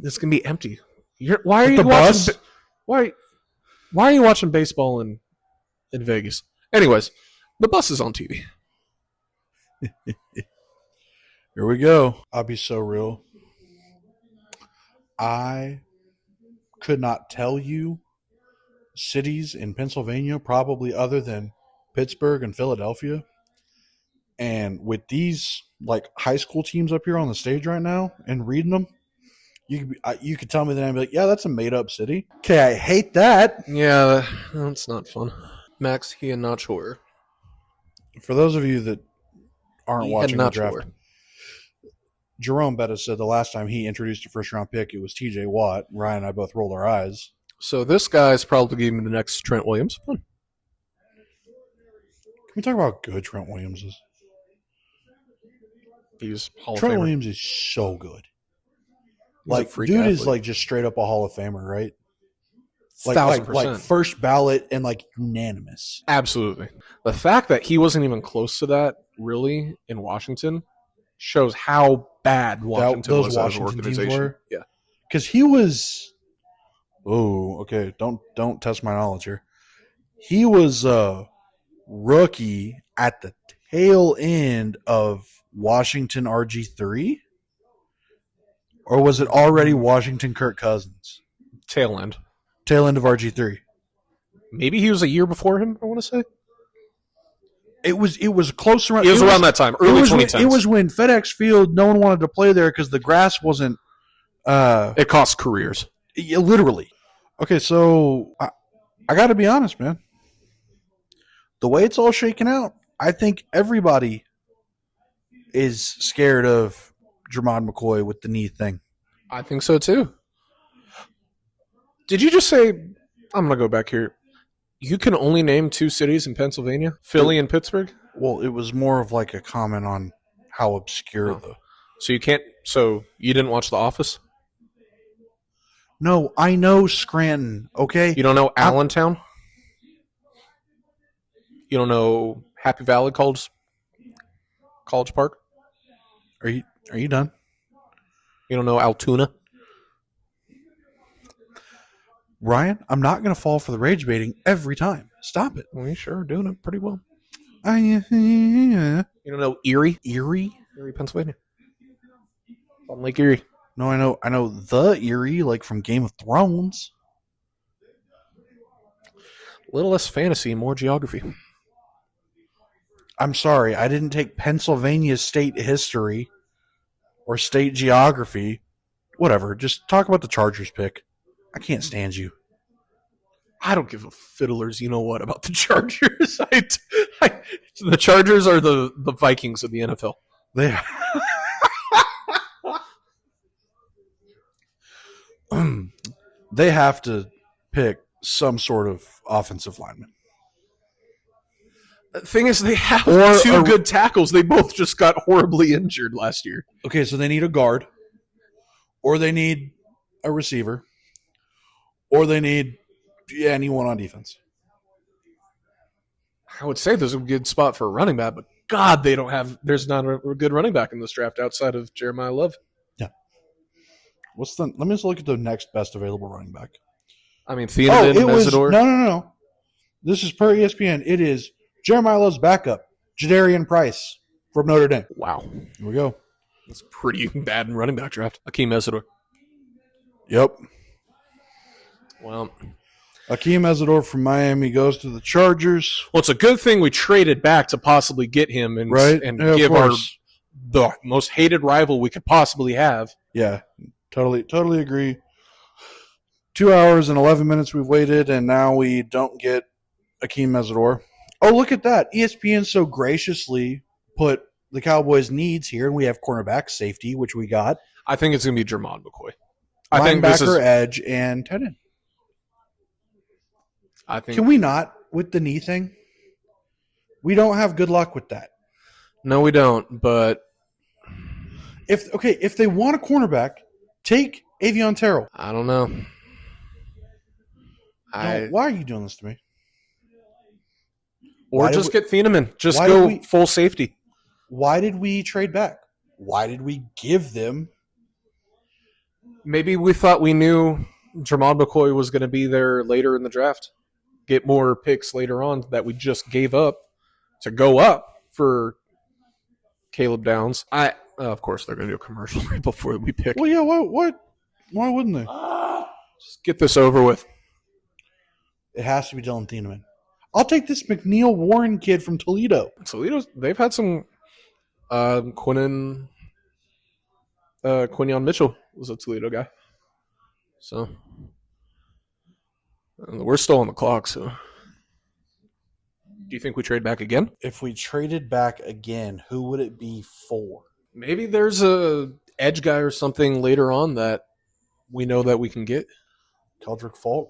It's going to be empty. Why are you watching baseball in Vegas? Anyways, the bus is on TV. Here we go. I'll be so real. I could not tell you cities in Pennsylvania, probably other than Pittsburgh and Philadelphia. And with these like high school teams up here on the stage right now and reading them, you could tell me that and be like, yeah, that's a made up city. Okay, I hate that. Yeah, that's not fun. Max Iheanachor. For those of you that aren't watching the draft, Jerome Bettis said the last time he introduced a first-round pick, it was T.J. Watt. Ryan and I both rolled our eyes. So this guy's probably giving me the next Trent Williams. Fun. Can we talk about how good Trent Williams is? He's Hall of Trent Famer. Williams is so good. He's like, a freak dude athlete. is like just straight up a Hall of Famer, right? 1,000%. Like first ballot and like unanimous. Absolutely. The fact that he wasn't even close to that, really, in Washington, shows how bad Washington was as an organization. Yeah, because he was. Oh, okay. Don't test my knowledge here. He was a rookie at the tail end of Washington RG3, or was it already Washington Kirk Cousins? tail end. Tail end of RG3. Maybe he was a year before him, I want to say. It was close around. It was around that time, early 2010s. It was when FedEx Field, no one wanted to play there because the grass wasn't. It cost careers. Yeah, literally. Okay, so I got to be honest, man. The way it's all shaken out, I think everybody is scared of Jermod McCoy with the knee thing. I think so, too. Did you just say, I'm going to go back here, you can only name 2 cities in Pennsylvania, Philly and Pittsburgh? Well, it was more of like a comment on how obscure the... So you didn't watch The Office? No, I know Scranton, okay? You don't know Allentown? You don't know Happy Valley College Park? Are you done? You don't know Altoona? Ryan, I'm not going to fall for the rage baiting every time. Stop it. Well, you sure are doing it pretty well. Yeah. You don't know Erie? Erie, Pennsylvania. On Lake Erie. No, I know the Erie, like from Game of Thrones. A little less fantasy, more geography. I'm sorry, I didn't take Pennsylvania state history or state geography. Whatever, just talk about the Chargers pick. I can't stand you. I don't give a fiddler's you-know-what about the Chargers. The Chargers are the Vikings of the NFL. They have to pick some sort of offensive lineman. The thing is, they have two good tackles. They both just got horribly injured last year. Okay, so they need a guard, or they need a receiver, or they need anyone on defense. I would say there's a good spot for a running back, but God, there's not a good running back in this draft outside of Jeremiah Love. Yeah. Let me just look at the next best available running back. I mean, Mesidor. No. This is per ESPN. It is Jeremiah Love's backup, Jadarian Price from Notre Dame. Wow. Here we go. That's pretty bad in running back draft. Akeem Mesidor. Yep. Well, Akeem Mesidor from Miami goes to the Chargers. it's a good thing we traded back to possibly get him and give the most hated rival we could possibly have. Yeah, totally agree. 2 hours and 11 minutes we've waited, and now we don't get Akeem Mesidor. Oh, look at that. ESPN so graciously put the Cowboys' needs here, and we have cornerback, safety, which we got. I think it's going to be Jermon McCoy. Linebacker, edge, and tight end. Can we not with the knee thing? We don't have good luck with that. No, we don't, but if they want a cornerback, take Avion Terrell. I don't know. Why are you doing this to me? Or just get Thieneman. Just go full safety. Why did we trade back? Why did we give them? Maybe we thought we knew Jermon McCoy was going to be there later in the draft. Get more picks later on that we just gave up to go up for Caleb Downs. Of course, they're going to do a commercial right before we pick. Well, yeah, what? Why wouldn't they? Just get this over with. It has to be Dylan Thieneman. I'll take this McNeil Warren kid from Toledo. They've had some Quinyon Mitchell was a Toledo guy. So we're still on the clock, so do you think we trade back again? If we traded back again, who would it be for? Maybe there's a edge guy or something later on that we know that we can get. Keldrick Falk.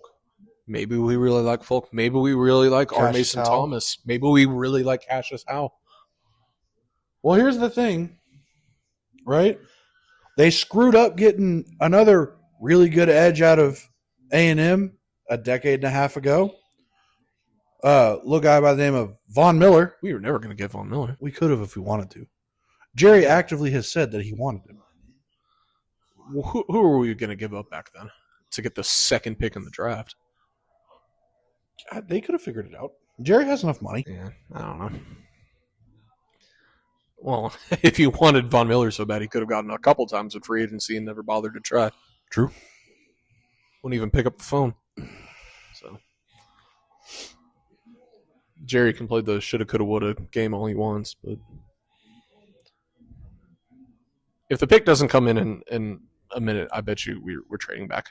Maybe we really like Falk. Maybe we really like R. Cassius Mason Howell. Thomas. Maybe we really like Cassius Howell. Well, here's the thing, right? They screwed up getting another really good edge out of A&M a decade and a half ago. Little guy by the name of Von Miller. We were never going to get Von Miller. We could have if we wanted to. Jerry actively has said that he wanted him. Well, who were we going to give up back then to get the second pick in the draft? God, they could have figured it out. Jerry has enough money. Yeah, I don't know. Well, if you wanted Von Miller so bad, he could have gotten a couple times with free agency and never bothered to try. True. Wouldn't even pick up the phone. So Jerry can play the shoulda, coulda, woulda game all he wants, but if the pick doesn't come in a minute, I bet you we're trading back.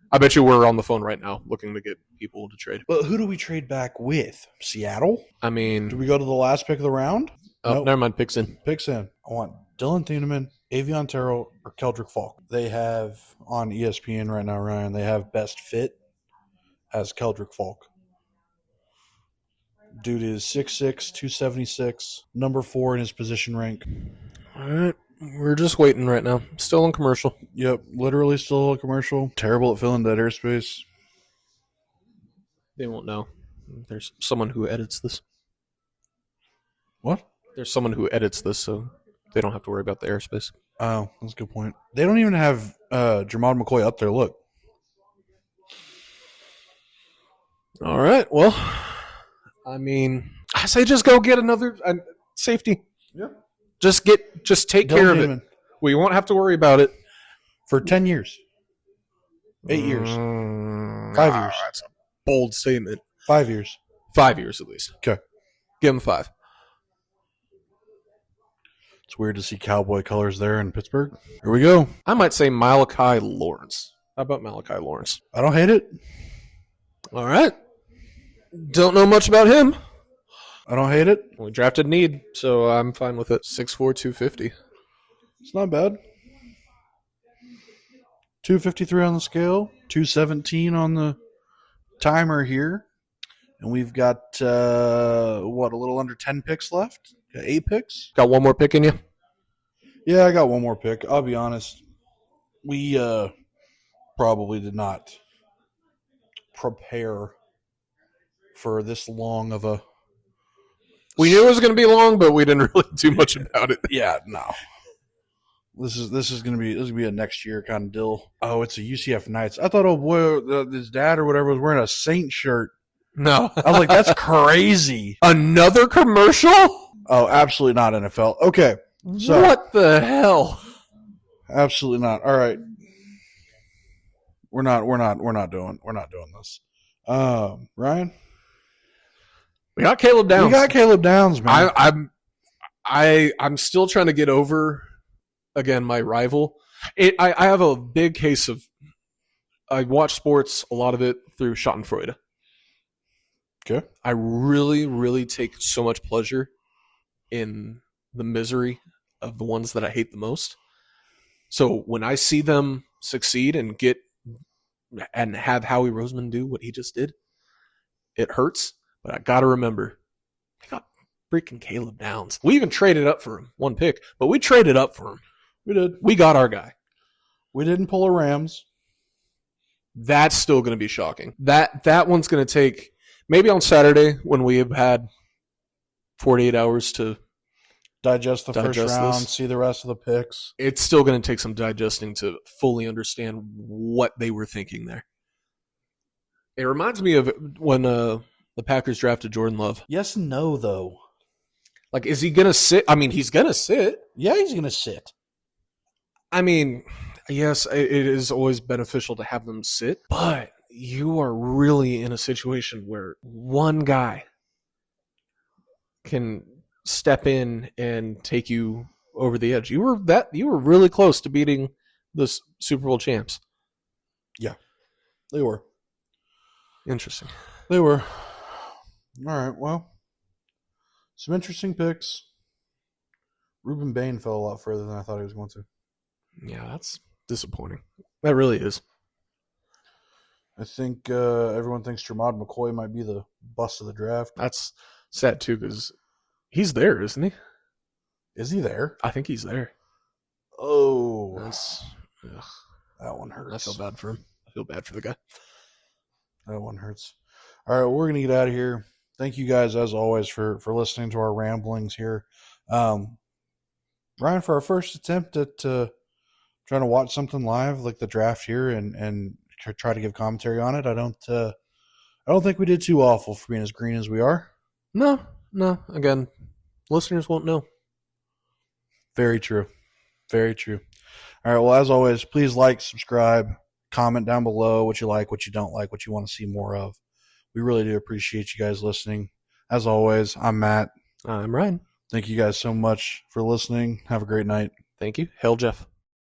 I bet you we're on the phone right now looking to get people to trade. But who do we trade back with? Seattle? I mean, Do we go to the last pick of the round? oh, Nope. never mind. Picks in. Picks in. I want Dylan Thieneman, Avion Terrell, or Keldrick Falk. They have on ESPN right now, Ryan, they have best fit as Keldrick Falk. Dude is 6'6", 276, number 4 in his position rank. All right. We're just waiting right now. Still on commercial. Yep, literally still a commercial. Terrible at filling that airspace. They won't know. There's someone who edits this. What? There's someone who edits this, so they don't have to worry about the airspace. Oh, that's a good point. They don't even have Jermon McCoy up there. Look. All right. Well, I mean, I say just go get another safety. Yeah. Just take care of it. We won't have to worry about it For 10 years. 8 years. 5 years. That's a bold statement. 5 years. 5 years at least. Okay. Give him 5. It's weird to see cowboy colors there in Pittsburgh. Here we go. I might say Malachai Lawrence. How about Malachai Lawrence? I don't hate it. All right. Don't know much about him. I don't hate it. We drafted need, so I'm fine with it. 6'4", 250. It's not bad. 253 on the scale, 217 on the timer here. And we've got, a little under 10 picks left? Got 8 picks? Got one more pick in you? Yeah, I got one more pick. I'll be honest. We probably did not prepare for this long of a... We knew it was going to be long, but we didn't really do much about it. Yeah, no. This is gonna be a next year kind of deal. Oh, it's a UCF Knights. I thought, oh boy, his dad or whatever was wearing a Saint shirt. No. I was like, that's crazy. Another commercial? Oh, absolutely not NFL. Okay. So, what the hell? Absolutely not. All right. We're not doing this. Ryan? We got Caleb Downs. We got Caleb Downs, man. I'm still trying to get over again my rival. I have a big case of I watch sports, a lot of it through Schadenfreude. Okay. I really, really take so much pleasure in the misery of the ones that I hate the most. So when I see them succeed and have Howie Roseman do what he just did, it hurts. But I got to remember, I got freaking Caleb Downs. We even traded up for him, one pick, but we traded up for him. We did. We got our guy. We didn't pull a Rams. That's still going to be shocking. That one's going to take maybe on Saturday when we have had 48 hours to digest the first round, this. See the rest of the picks. It's still going to take some digesting to fully understand what they were thinking there. It reminds me of when the Packers drafted Jordan Love. Yes and no, though. Like, is he going to sit? I mean, he's going to sit. Yeah, he's going to sit. I mean, yes, it is always beneficial to have them sit, but you are really in a situation where one guy can step in and take you over the edge. You were really close to beating the Super Bowl champs. Yeah, they were. Interesting. They were. All right, well, some interesting picks. Reuben Bain fell a lot further than I thought he was going to. Yeah, that's disappointing. That really is. I think everyone thinks Jermod McCoy might be the bust of the draft. That's sad, too, because he's there, isn't he? Is he there? I think he's there. Oh. That one hurts. I feel bad for him. I feel bad for the guy. That one hurts. All right, well, we're going to get out of here. Thank you guys, as always, for listening to our ramblings here. Ryan, for our first attempt at trying to watch something live like the draft here and try to give commentary on it, I don't think we did too awful for being as green as we are. No. Again, listeners won't know. Very true. Very true. All right, well, as always, please like, subscribe, comment down below what you like, what you don't like, what you want to see more of. We really do appreciate you guys listening. As always, I'm Matt. I'm Ryan. Thank you guys so much for listening. Have a great night. Thank you. Hail Jeff.